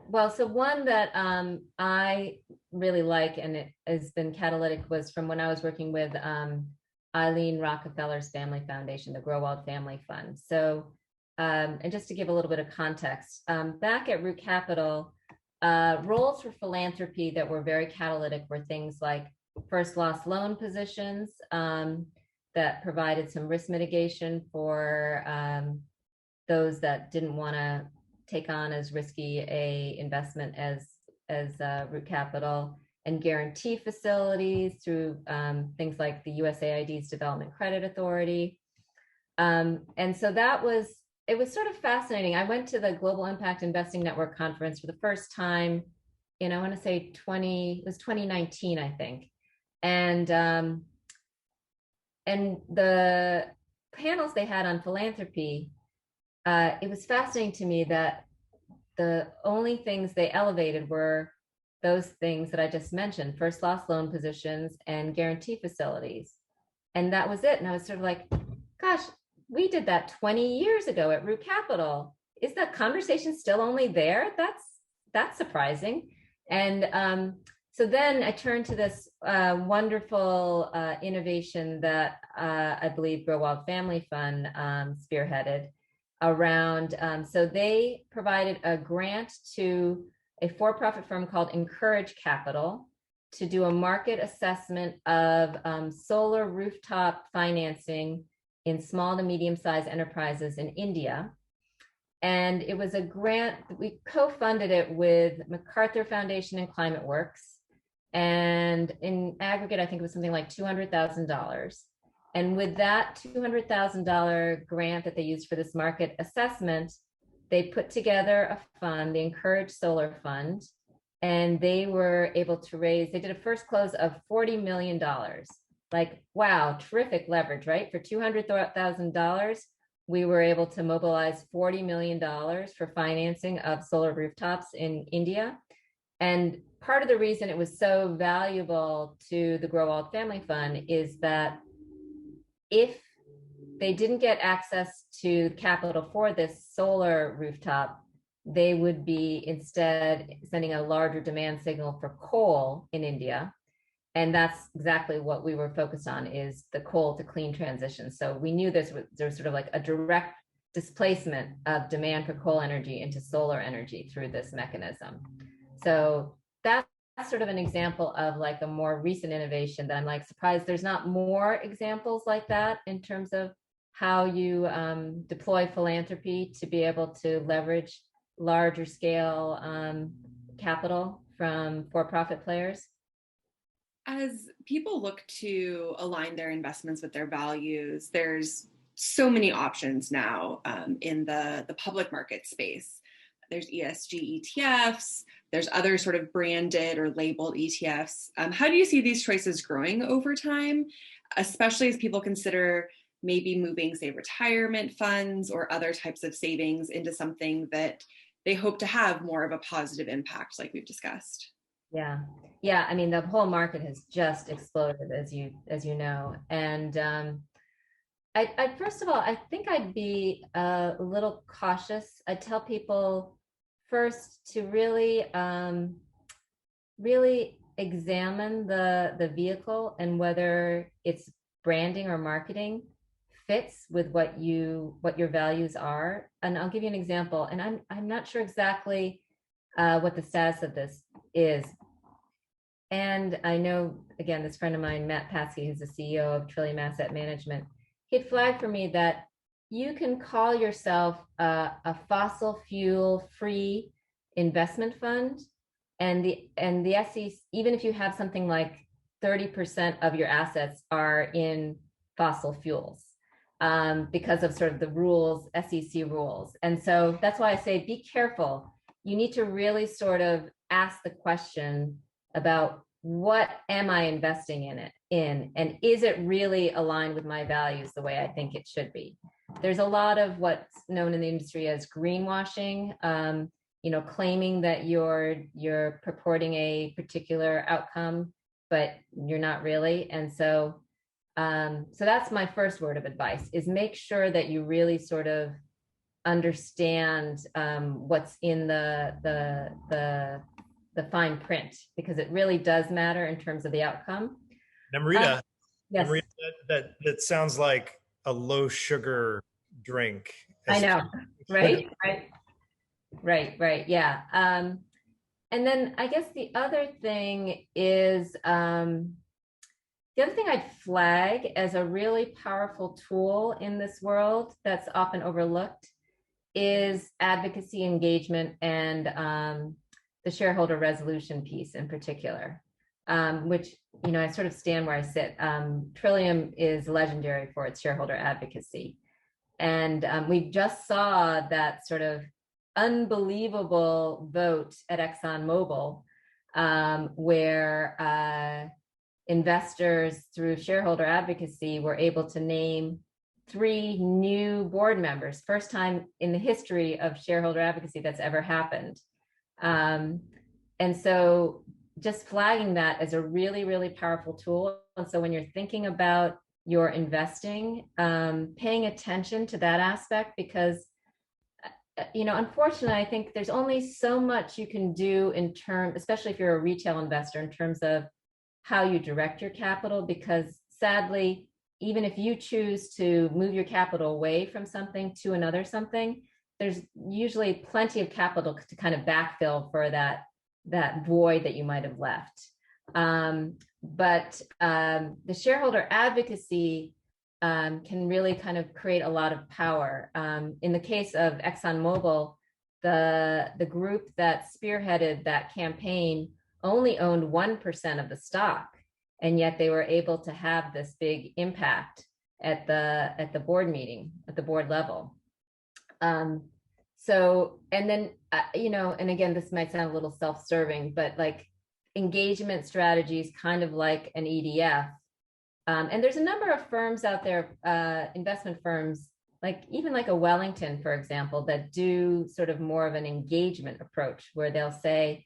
Well, so one that I really like, and it has been catalytic, was from when I was working with Eileen Rockefeller's family foundation, the Growald Family Fund. So, and just to give a little bit of context, back at Root Capital, roles for philanthropy that were very catalytic were things like first loss loan positions that provided some risk mitigation for those that didn't want to take on as risky a investment as Root Capital, and guarantee facilities through things like the USAID's Development Credit Authority. And so it was sort of fascinating. I went to the Global Impact Investing Network conference for the first time in, I want to say 2019, I think. And the panels they had on philanthropy, it was fascinating to me that the only things they elevated were those things that I just mentioned, first loss loan positions and guarantee facilities. And that was it. And I was sort of like, gosh, we did that 20 years ago at Root Capital. Is that conversation still only there? That's surprising. And so then I turned to this wonderful innovation that I believe Growald Family Fund spearheaded around. So they provided a grant to a for-profit firm called Encourage Capital to do a market assessment of solar rooftop financing in small to medium-sized enterprises in India. And it was a grant, we co-funded it with MacArthur Foundation and Climate Works. And in aggregate, I think it was something like $200,000. And with that $200,000 grant that they used for this market assessment, they put together a fund, the Encourage Solar Fund, and they were able to they did a first close of $40 million. Like, wow, terrific leverage, right? For $200,000, we were able to mobilize $40 million for financing of solar rooftops in India. And part of the reason it was so valuable to the Growald Family Fund is that if they didn't get access to capital for this solar rooftop, they would be instead sending a larger demand signal for coal in India. And that's exactly what we were focused on, is the coal to clean transition. So we knew there was sort of like a direct displacement of demand for coal energy into solar energy through this mechanism. So that's sort of an example of like a more recent innovation that I'm like surprised there's not more examples like that in terms of how you deploy philanthropy to be able to leverage larger scale capital from for-profit players. As people look to align their investments with their values, there's so many options now in the public market space. There's ESG ETFs, there's other sort of branded or labeled ETFs. How do you see these choices growing over time, especially as people consider maybe moving, say, retirement funds or other types of savings into something that they hope to have more of a positive impact, like we've discussed? Yeah. I mean, the whole market has just exploded, as you know. And I first of all, I think I'd be a little cautious. I tell people first to really examine the vehicle and whether its branding or marketing fits with what your values are. And I'll give you an example. And I'm not sure exactly what the status of this is. And I know, again, this friend of mine, Matt Paskey, who's the CEO of Trillium Asset Management, he'd flagged for me that you can call yourself a fossil fuel free investment fund, and the SEC, even if you have something like 30% of your assets are in fossil fuels, because of sort of the rules, SEC rules. And so that's why I say be careful. You need to really sort of ask the question about what am I investing in, and is it really aligned with my values the way I think it should be? There's a lot of what's known in the industry as greenwashing, claiming that you're purporting a particular outcome, but you're not really. And so that's my first word of advice, is make sure that you really sort of understand what's in the fine print, because it really does matter in terms of the outcome. Namrita, yes. Namrita, that sounds like a low sugar drink. I know, right? Right. Yeah. And then I guess the other thing is, the other thing I'd flag as a really powerful tool in this world that's often overlooked is advocacy engagement and the shareholder resolution piece in particular, which, I sort of stand where I sit. Trillium is legendary for its shareholder advocacy. And we just saw that sort of unbelievable vote at ExxonMobil, where investors through shareholder advocacy were able to name 3 new board members, first time in the history of shareholder advocacy that's ever happened. And so just flagging that as a really, really powerful tool. And so when you're thinking about your investing, paying attention to that aspect, because, unfortunately, I think there's only so much you can do in terms, especially if you're a retail investor, in terms of how you direct your capital, because sadly, even if you choose to move your capital away from something to another something, there's usually plenty of capital to kind of backfill for that void that you might have left. But the shareholder advocacy can really kind of create a lot of power. In the case of ExxonMobil, the group that spearheaded that campaign only owned 1% of the stock, and yet they were able to have this big impact at the board meeting, at the board level. So, and then, and again, this might sound a little self-serving, but like engagement strategies, kind of like an EDF. And there's a number of firms out there, investment firms like even like a Wellington, for example, that do sort of more of an engagement approach where they'll say,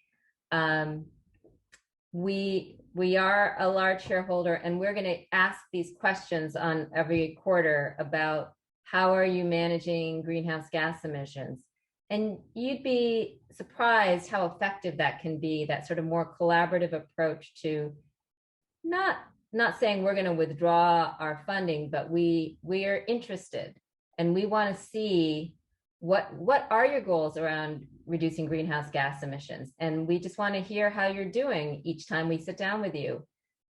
we are a large shareholder and we're going to ask these questions on every quarter about how are you managing greenhouse gas emissions. And you'd be surprised how effective that can be, that sort of more collaborative approach to not saying we're going to withdraw our funding, but we are interested and we want to see what are your goals around reducing greenhouse gas emissions, and we just want to hear how you're doing each time we sit down with you.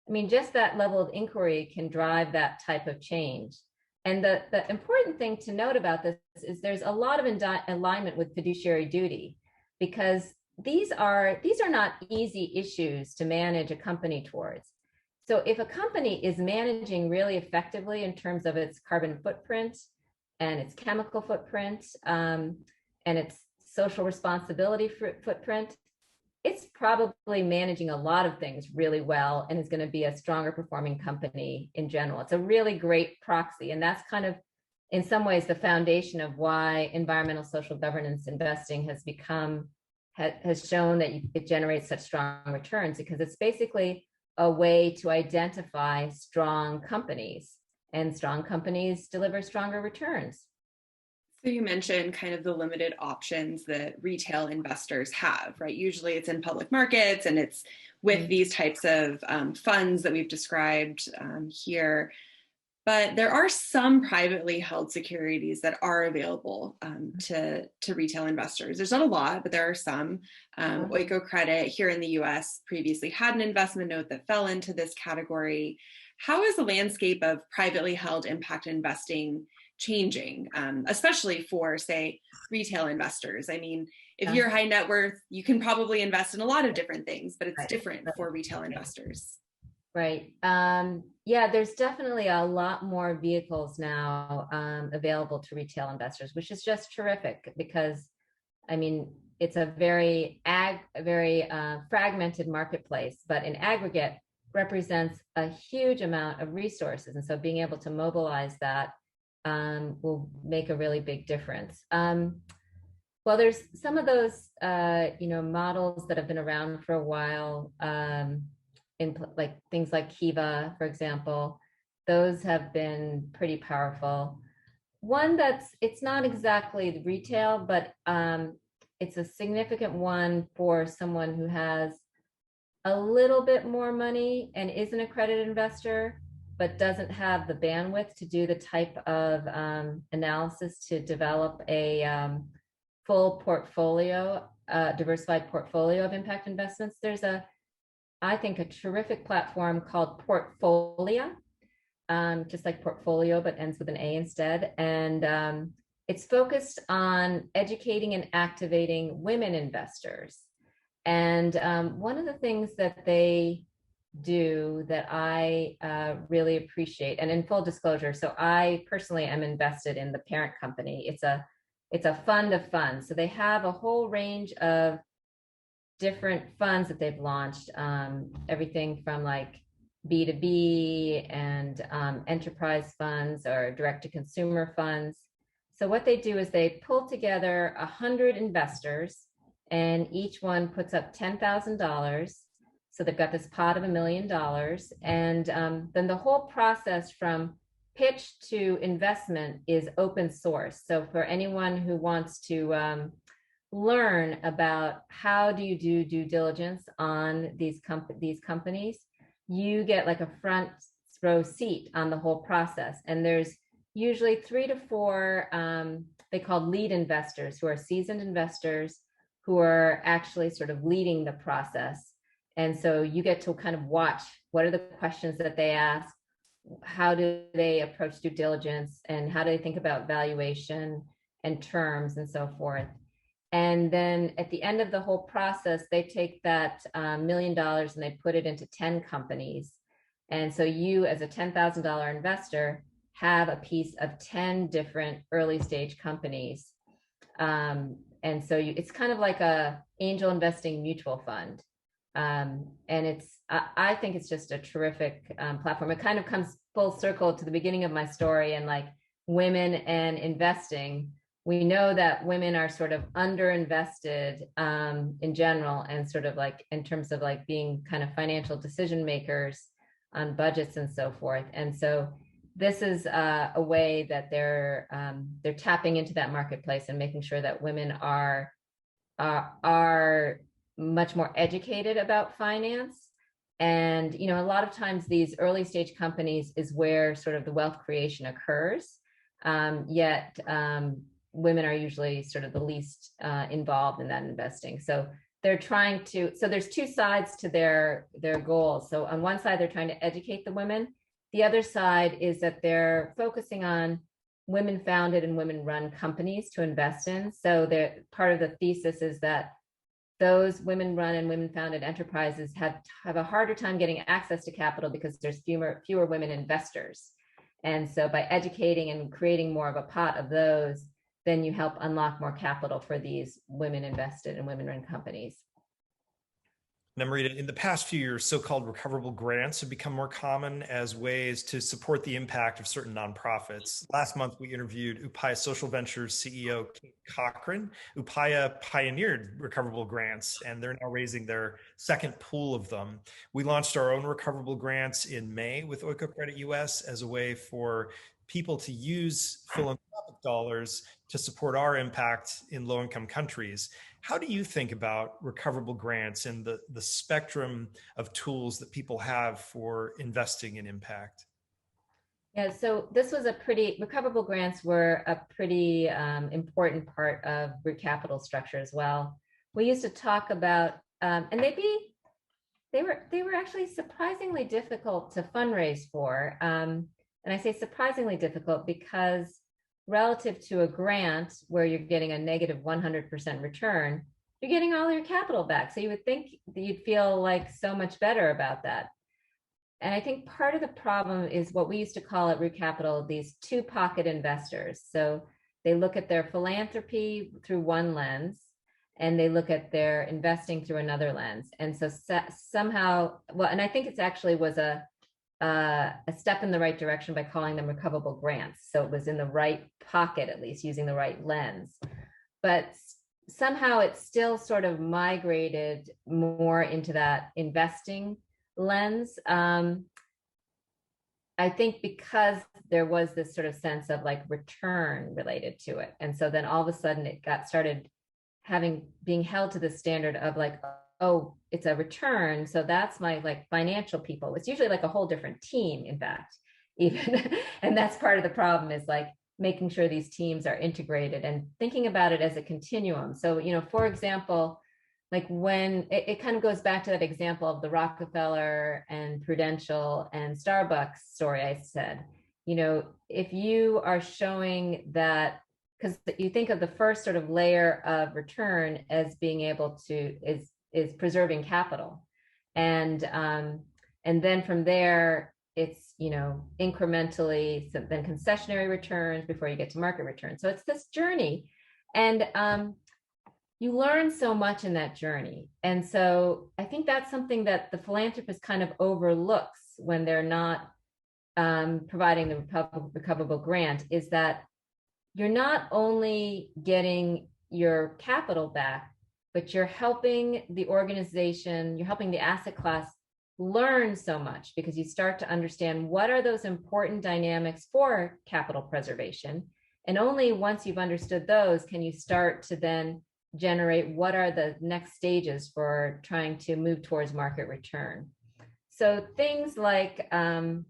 I mean, just that level of inquiry can drive that type of change. And the important thing to note about this is there's a lot of alignment with fiduciary duty, because these are not easy issues to manage a company towards. So if a company is managing really effectively in terms of its carbon footprint and its chemical footprint, and its social responsibility footprint, it's probably managing a lot of things really well and is going to be a stronger performing company in general. It's a really great proxy. And that's kind of, in some ways, the foundation of why environmental social governance investing has shown that it generates such strong returns, because it's basically a way to identify strong companies, and strong companies deliver stronger returns. So you mentioned kind of the limited options that retail investors have, right? Usually it's in public markets and it's with these types of funds that we've described here. But there are some privately held securities that are available to retail investors. There's not a lot, but there are some. Oikocredit here in the US previously had an investment note that fell into this category. How is the landscape of privately held impact investing changing, especially for, say, retail investors? I mean, if you're high net worth, you can probably invest in a lot of different things, but it's different for retail investors. Right. Yeah, there's definitely a lot more vehicles now available to retail investors, which is just terrific, because, I mean, it's a very fragmented marketplace, but in aggregate represents a huge amount of resources. And so being able to mobilize that will make a really big difference. Well, there's some of those, models that have been around for a while, in like things like Kiva, for example. Those have been pretty powerful. One it's not exactly the retail, but it's a significant one for someone who has a little bit more money and is an accredited investor, but doesn't have the bandwidth to do the type of analysis to develop a full portfolio, diversified portfolio of impact investments. There's I think a terrific platform called Portfolia, just like portfolio, but ends with an A instead. And it's focused on educating and activating women investors. And one of the things that they do that I really appreciate, and in full disclosure, so I personally am invested in the parent company. It's a fund of funds. So they have a whole range of different funds that they've launched, everything from like B2B and enterprise funds or direct-to-consumer funds. So what they do is they pull together 100 investors, and each one puts up $10,000. So they've got this pot of $1 million. And then the whole process from pitch to investment is open source. So for anyone who wants to learn about how do you do due diligence on these companies, you get like a front row seat on the whole process. And there's usually 3 to 4, they call lead investors, who are seasoned investors who are actually sort of leading the process. And so you get to kind of watch what are the questions that they ask, how do they approach due diligence, and how do they think about valuation and terms and so forth. And then at the end of the whole process, they take that $1 million and they put it into 10 companies. And so you, as a $10,000 investor, have a piece of 10 different early stage companies. And so it's kind of like a angel investing mutual fund. And I think it's just a terrific platform. It kind of comes full circle to the beginning of my story, and like women and investing, we know that women are sort of underinvested in general, and sort of like in terms of like being kind of financial decision makers on budgets and so forth. And so this is a way that they're tapping into that marketplace and making sure that women are much more educated about finance. And a lot of times these early stage companies is where sort of the wealth creation occurs, yet women are usually sort of the least involved in that investing. So they're trying to, so there's two sides to their goals. So on one side, they're trying to educate the women. The other side is that they're focusing on women founded and women run companies to invest in. So part of the thesis is that those women run and women founded enterprises have a harder time getting access to capital because there's fewer women investors. And so by educating and creating more of a pot of those, then you help unlock more capital for these women invested and women run companies. Namrita, in the past few years, so-called recoverable grants have become more common as ways to support the impact of certain nonprofits. Last month, we interviewed Upaya Social Ventures CEO Kate Cochran. Upaya pioneered recoverable grants, and they're now raising their second pool of them. We launched our own recoverable grants in May with Oikocredit US as a way for people to use philanthropic dollars to support our impact in low-income countries. How do you think about recoverable grants and the spectrum of tools that people have for investing in impact? Yeah, so this was recoverable grants were a pretty important part of group capital structure as well. We used to talk about, and they were actually surprisingly difficult to fundraise for. And I say surprisingly difficult because relative to a grant where you're getting a negative 100% return, you're getting all your capital back. So you would think that you'd feel like so much better about that. And I think part of the problem is what we used to call at Root Capital, these two-pocket investors. So they look at their philanthropy through one lens, and they look at their investing through another lens. And so somehow, well, and I think it's actually was a step in the right direction by calling them recoverable grants. So it was in the right pocket, at least using the right lens. But somehow it still sort of migrated more into that investing lens. I think because there was this sort of sense of like return related to it. And so then all of a sudden it started being held to the standard of like, oh, it's a return. So that's my like financial people. It's usually like a whole different team, in fact, even. And that's part of the problem is like making sure these teams are integrated and thinking about it as a continuum. So, for example, like when it kind of goes back to that example of the Rockefeller and Prudential and Starbucks story I said, if you are showing that, because you think of the first sort of layer of return as being able to, is preserving capital. And then from there, it's, incrementally, then concessionary returns before you get to market returns. So it's this journey. And you learn so much in that journey. And so I think that's something that the philanthropist kind of overlooks when they're not providing the recoverable grant, is that you're not only getting your capital back, but you're helping the organization, you're helping the asset class learn so much, because you start to understand what are those important dynamics for capital preservation. And only once you've understood those can you start to then generate what are the next stages for trying to move towards market return. So things like, I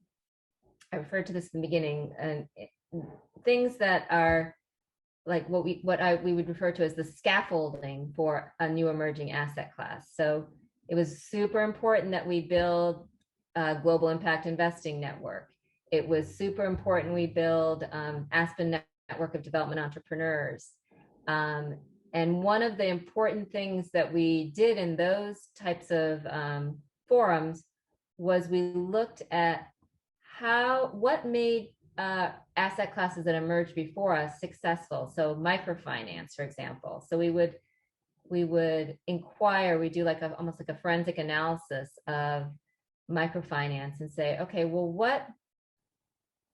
referred to this in the beginning, and things that are like what we would refer to as the scaffolding for a new emerging asset class. So it was super important that we build a global impact investing network. It was super important we build Aspen network of development entrepreneurs. And one of the important things that we did in those types of forums was we looked at what made asset classes that emerged before us successful. So microfinance, for example. So we would inquire, we do like almost like a forensic analysis of microfinance and say, okay, well,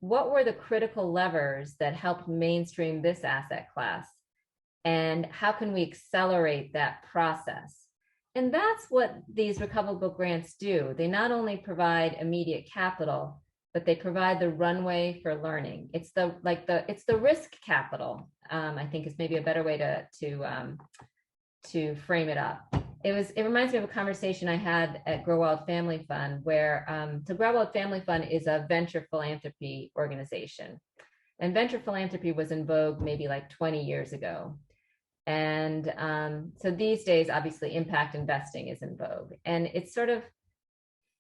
what were the critical levers that helped mainstream this asset class? And how can we accelerate that process? And that's what these recoverable grants do. They not only provide immediate capital, but they provide the runway for learning. It's the risk capital. I think is maybe a better way to frame it up. It reminds me of a conversation I had at Grow Wild Family Fund, where so Grow Wild Family Fund is a venture philanthropy organization, and venture philanthropy was in vogue maybe like 20 years ago. And so these days, obviously, impact investing is in vogue, and it's sort of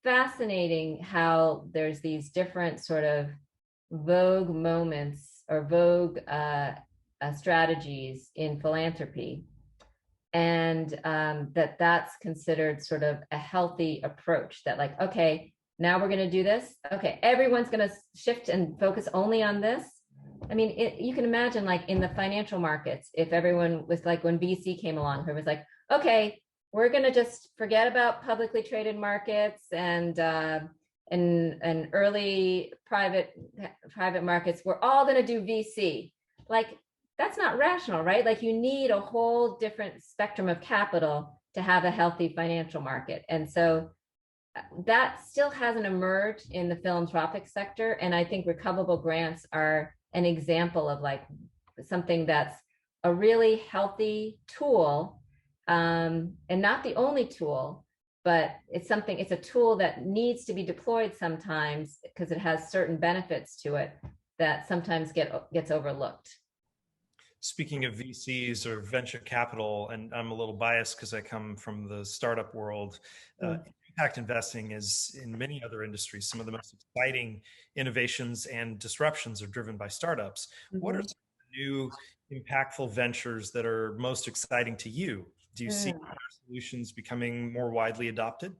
fascinating how there's these different sort of vogue moments or vogue strategies in philanthropy, and that's considered sort of a healthy approach, that like, okay, now we're going to do this. Okay, everyone's going to shift and focus only on this. I mean, you can imagine, like in the financial markets, if everyone was like, when VC came along, who was like, okay, we're going to just forget about publicly traded markets and early private markets. We're all going to do VC. Like, that's not rational, right? Like, you need a whole different spectrum of capital to have a healthy financial market. And so that still hasn't emerged in the philanthropic sector. And I think recoverable grants are an example of like something that's a really healthy tool, and not the only tool, but it's a tool that needs to be deployed sometimes because it has certain benefits to it that sometimes gets overlooked. Speaking of VCs or venture capital, and I'm a little biased because I come from the startup world, impact investing is, in many other industries, some of the most exciting innovations and disruptions are driven by startups. Mm-hmm. What are some new impactful ventures that are most exciting to you? Do you see solutions becoming more widely adopted?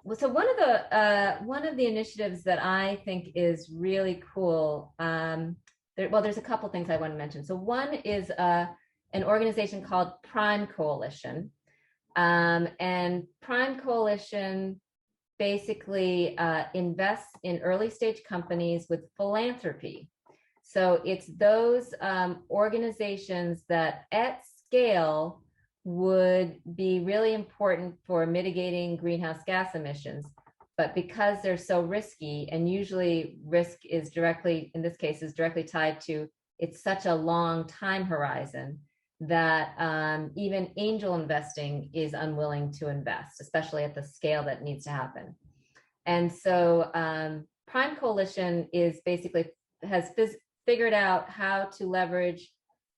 Well, so one of the initiatives that I think is really cool, there's a couple things I want to mention. So one is an organization called Prime Coalition. And Prime Coalition basically invests in early stage companies with philanthropy. So it's those organizations that at scale would be really important for mitigating greenhouse gas emissions. But because they're so risky, and usually risk is directly tied to, it's such a long time horizon that even angel investing is unwilling to invest, especially at the scale that needs to happen. And so Prime Coalition has figured out how to leverage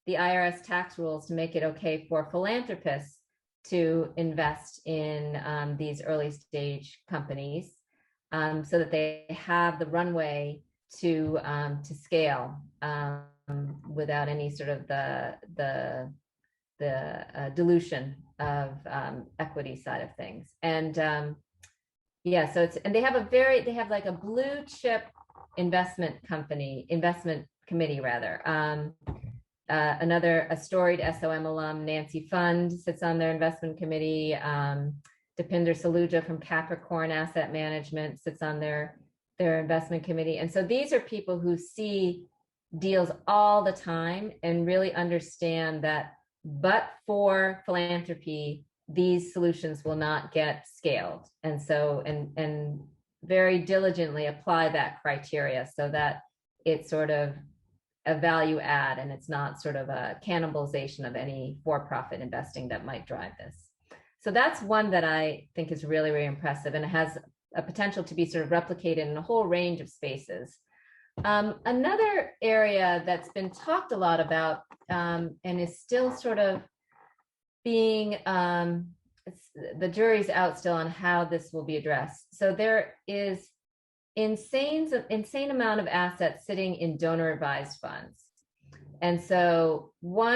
the IRS tax rules to make it okay for philanthropists to invest in these early stage companies, so that they have the runway to scale without any sort of the dilution of equity side of things. And they have like a blue chip investment committee rather. A storied SOM alum, Nancy Fund, sits on their investment committee. Deepinder Saluja from Capricorn Asset Management sits on their investment committee. And so these are people who see deals all the time and really understand that, but for philanthropy, these solutions will not get scaled. And so, and very diligently apply that criteria so that it's sort of a value add and it's not sort of a cannibalization of any for-profit investing that might drive this. So that's one that I think is really, really impressive, and it has a potential to be sort of replicated in a whole range of spaces. Another area that's been talked a lot about and is still sort of being, the jury's out still on how this will be addressed. So there is insane amount of assets sitting in donor advised funds. And so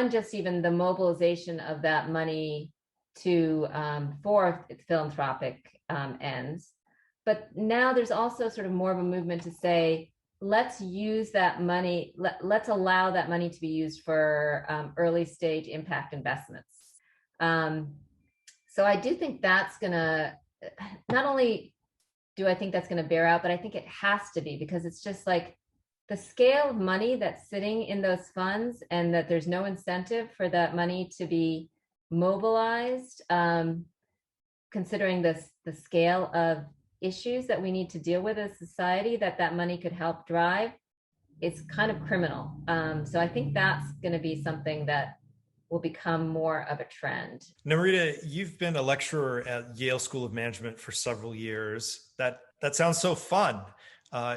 just even the mobilization of that money to for philanthropic ends. But now there's also sort of more of a movement to say, let's use that money, let's allow that money to be used for early stage impact investments. So I do think that's gonna, not only do I think that's gonna bear out, but I think it has to be, because it's just like, the scale of money that's sitting in those funds, and that there's no incentive for that money to be mobilized, considering the scale of issues that we need to deal with as society, that money could help drive, it's kind of criminal. So I think that's going to be something that will become more of a trend. Namrita, you've been a lecturer at Yale School of Management for several years. That sounds so fun.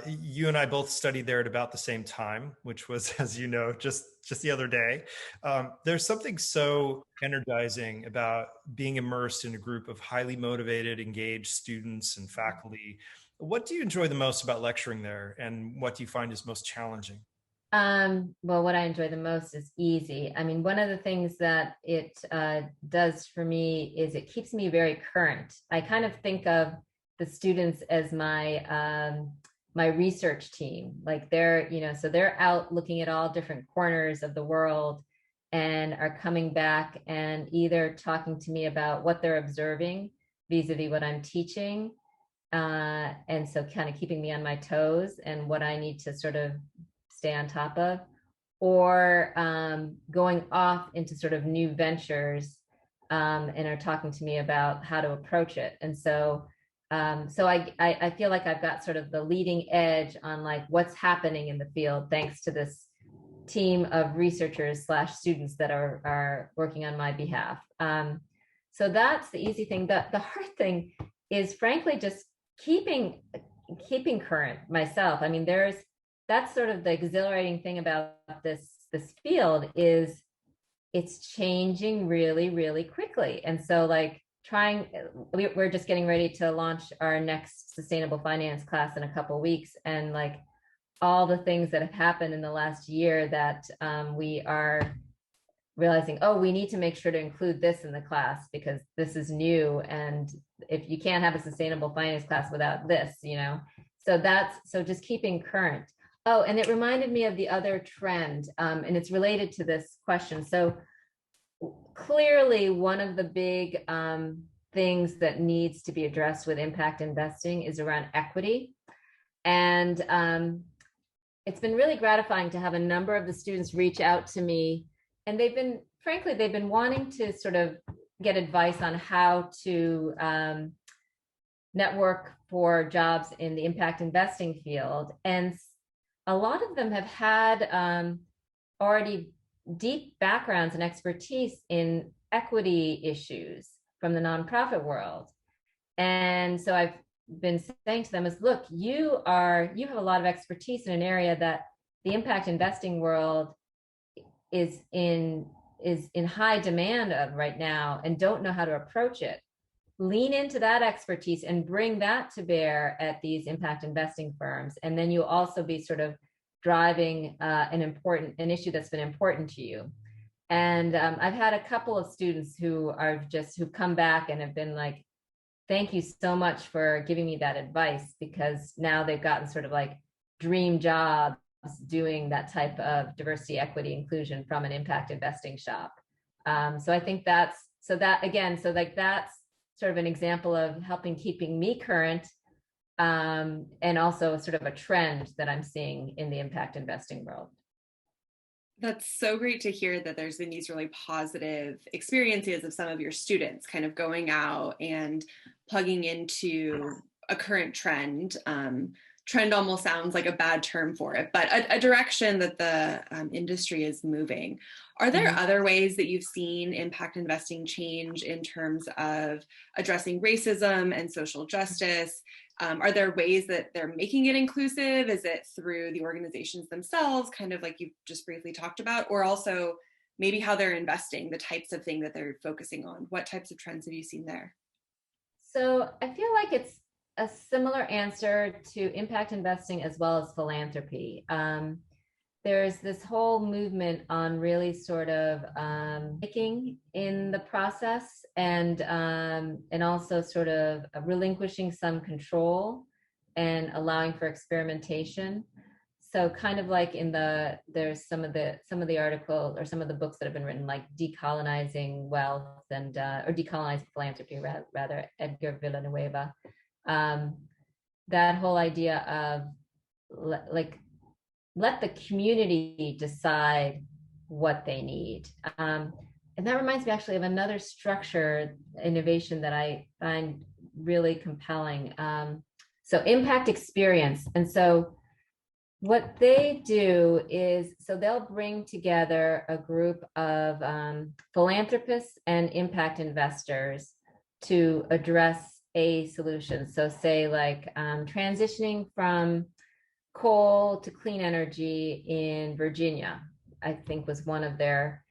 You and I both studied there at about the same time, which was, as you know, just the other day. There's something so energizing about being immersed in a group of highly motivated, engaged students and faculty. What do you enjoy the most about lecturing there, and what do you find is most challenging? Well, what I enjoy the most is easy. I mean, one of the things that it does for me is it keeps me very current. I kind of think of the students as my research team. Like they're, so they're out looking at all different corners of the world and are coming back and either talking to me about what they're observing vis-a-vis what I'm teaching. And so kind of keeping me on my toes and what I need to sort of stay on top of, or going off into sort of new ventures, and are talking to me about how to approach it. And so I feel like I've got sort of the leading edge on like what's happening in the field, thanks to this team of researchers / students that are working on my behalf. So that's the easy thing. The hard thing is frankly just keeping current myself. I mean, that's sort of the exhilarating thing about this field is it's changing really, really quickly. And so like we're just getting ready to launch our next sustainable finance class in a couple of weeks. And like all the things that have happened in the last year that we are realizing, oh, we need to make sure to include this in the class because this is new. And if you can't have a sustainable finance class without this, so just keeping current. Oh, and it reminded me of the other trend, and it's related to this question. So clearly one of the big things that needs to be addressed with impact investing is around equity. And it's been really gratifying to have a number of the students reach out to me, and they've been wanting to sort of get advice on how to network for jobs in the impact investing field. And a lot of them have had already deep backgrounds and expertise in equity issues from the nonprofit world. And so I've been saying to them is, look, you have a lot of expertise in an area that the impact investing world is in high demand of right now and don't know how to approach it. Lean into that expertise and bring that to bear at these impact investing firms. And then you'll also be sort of driving an issue that's been important to you. And I've had a couple of students who've come back and have been like, thank you so much for giving me that advice, because now they've gotten sort of like dream jobs doing that type of diversity, equity, inclusion from an impact investing shop. So I think that's sort of an example of keeping me current, and also sort of a trend that I'm seeing in the impact investing world. That's so great to hear that there's been these really positive experiences of some of your students kind of going out and plugging into a current trend. Trend almost sounds like a bad term for it, but a direction that the industry is moving. Are there other ways that you've seen impact investing change in terms of addressing racism and social justice? Are there ways that they're making it inclusive? Is it through the organizations themselves, kind of like you just briefly talked about, or also maybe how they're investing, the types of thing that they're focusing on? What types of trends have you seen there? So I feel like it's a similar answer to impact investing as well as philanthropy. There's this whole movement on really sort of making in the process, and also sort of relinquishing some control and allowing for experimentation. So kind of like there's some of the articles or some of the books that have been written, like Decolonizing Wealth and or Decolonizing Philanthropy, rather, Edgar Villanueva. That whole idea of like let the community decide what they need. And that reminds me actually of another structure innovation that I find really compelling. So impact experience. And so what they do is, so they'll bring together a group of philanthropists and impact investors to address a solution. So say like transitioning from coal to clean energy in Virginia, I think was one of their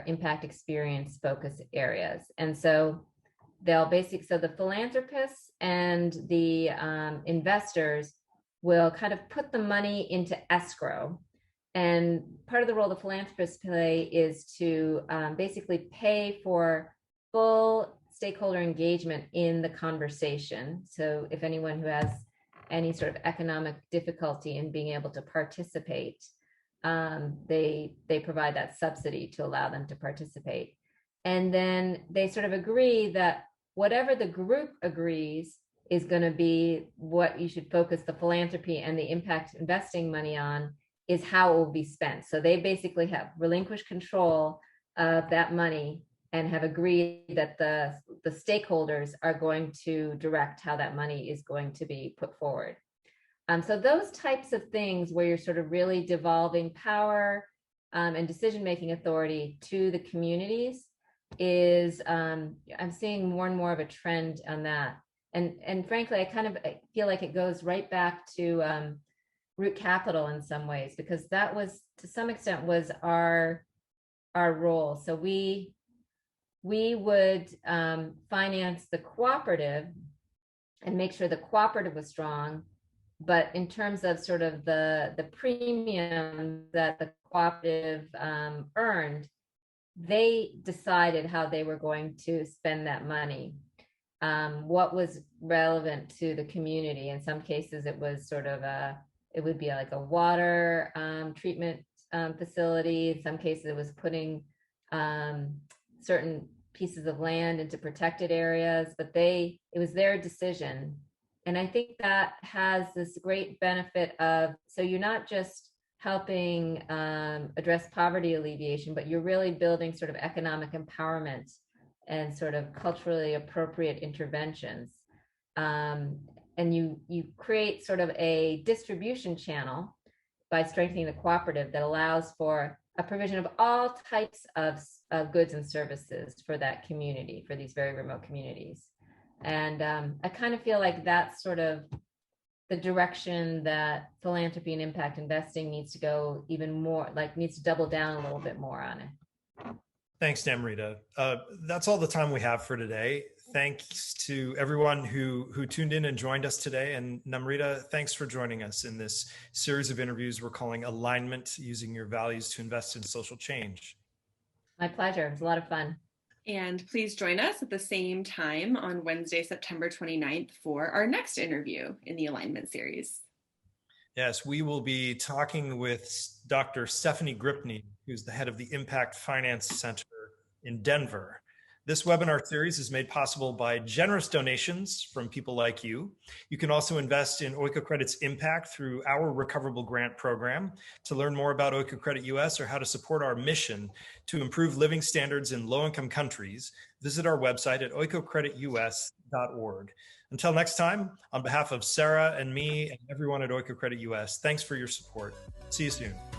impact experience focus areas. And so so the philanthropists and the investors will kind of put the money into escrow. And part of the role the philanthropists play is to basically pay for full stakeholder engagement in the conversation. So if anyone who has any sort of economic difficulty in being able to participate, they provide that subsidy to allow them to participate. And then they sort of agree that whatever the group agrees is going to be what you should focus the philanthropy and the impact investing money on is how it will be spent. So they basically have relinquished control of that money and have agreed that the stakeholders are going to direct how that money is going to be put forward. So those types of things where you're sort of really devolving power and decision-making authority to the communities is, I'm seeing more and more of a trend on that. And frankly, I feel like it goes right back to root capital in some ways, because that was, to some extent, was our role. So we would finance the cooperative and make sure the cooperative was strong. But in terms of sort of the premium that the cooperative earned, they decided how they were going to spend that money. What was relevant to the community. In some cases, it was sort of it would be like a water treatment facility. In some cases, it was putting certain pieces of land into protected areas, but it was their decision. And I think that has this great benefit of, so you're not just helping address poverty alleviation, but you're really building sort of economic empowerment and sort of culturally appropriate interventions. And you create sort of a distribution channel by strengthening the cooperative that allows for a provision of all types of goods and services for that community, for these very remote communities. And I kind of feel like that's sort of the direction that philanthropy and impact investing needs to go even more, like needs to double down a little bit more on it. Thanks, Namrita. That's all the time we have for today. Thanks to everyone who tuned in and joined us today. And Namrita, thanks for joining us in this series of interviews we're calling Alignment: Using Your Values to Invest in Social Change. My pleasure. It was a lot of fun. And please join us at the same time on Wednesday, September 29th for our next interview in the Alignment series. Yes, we will be talking with Dr. Stephanie Gripney, who's the head of the Impact Finance Center in Denver. This webinar series is made possible by generous donations from people like you. You can also invest in Oikocredit's impact through our recoverable grant program. To learn more about Oikocredit US or how to support our mission to improve living standards in low-income countries, visit our website at oikocreditus.org. Until next time, on behalf of Sara and me and everyone at Oikocredit US, thanks for your support. See you soon.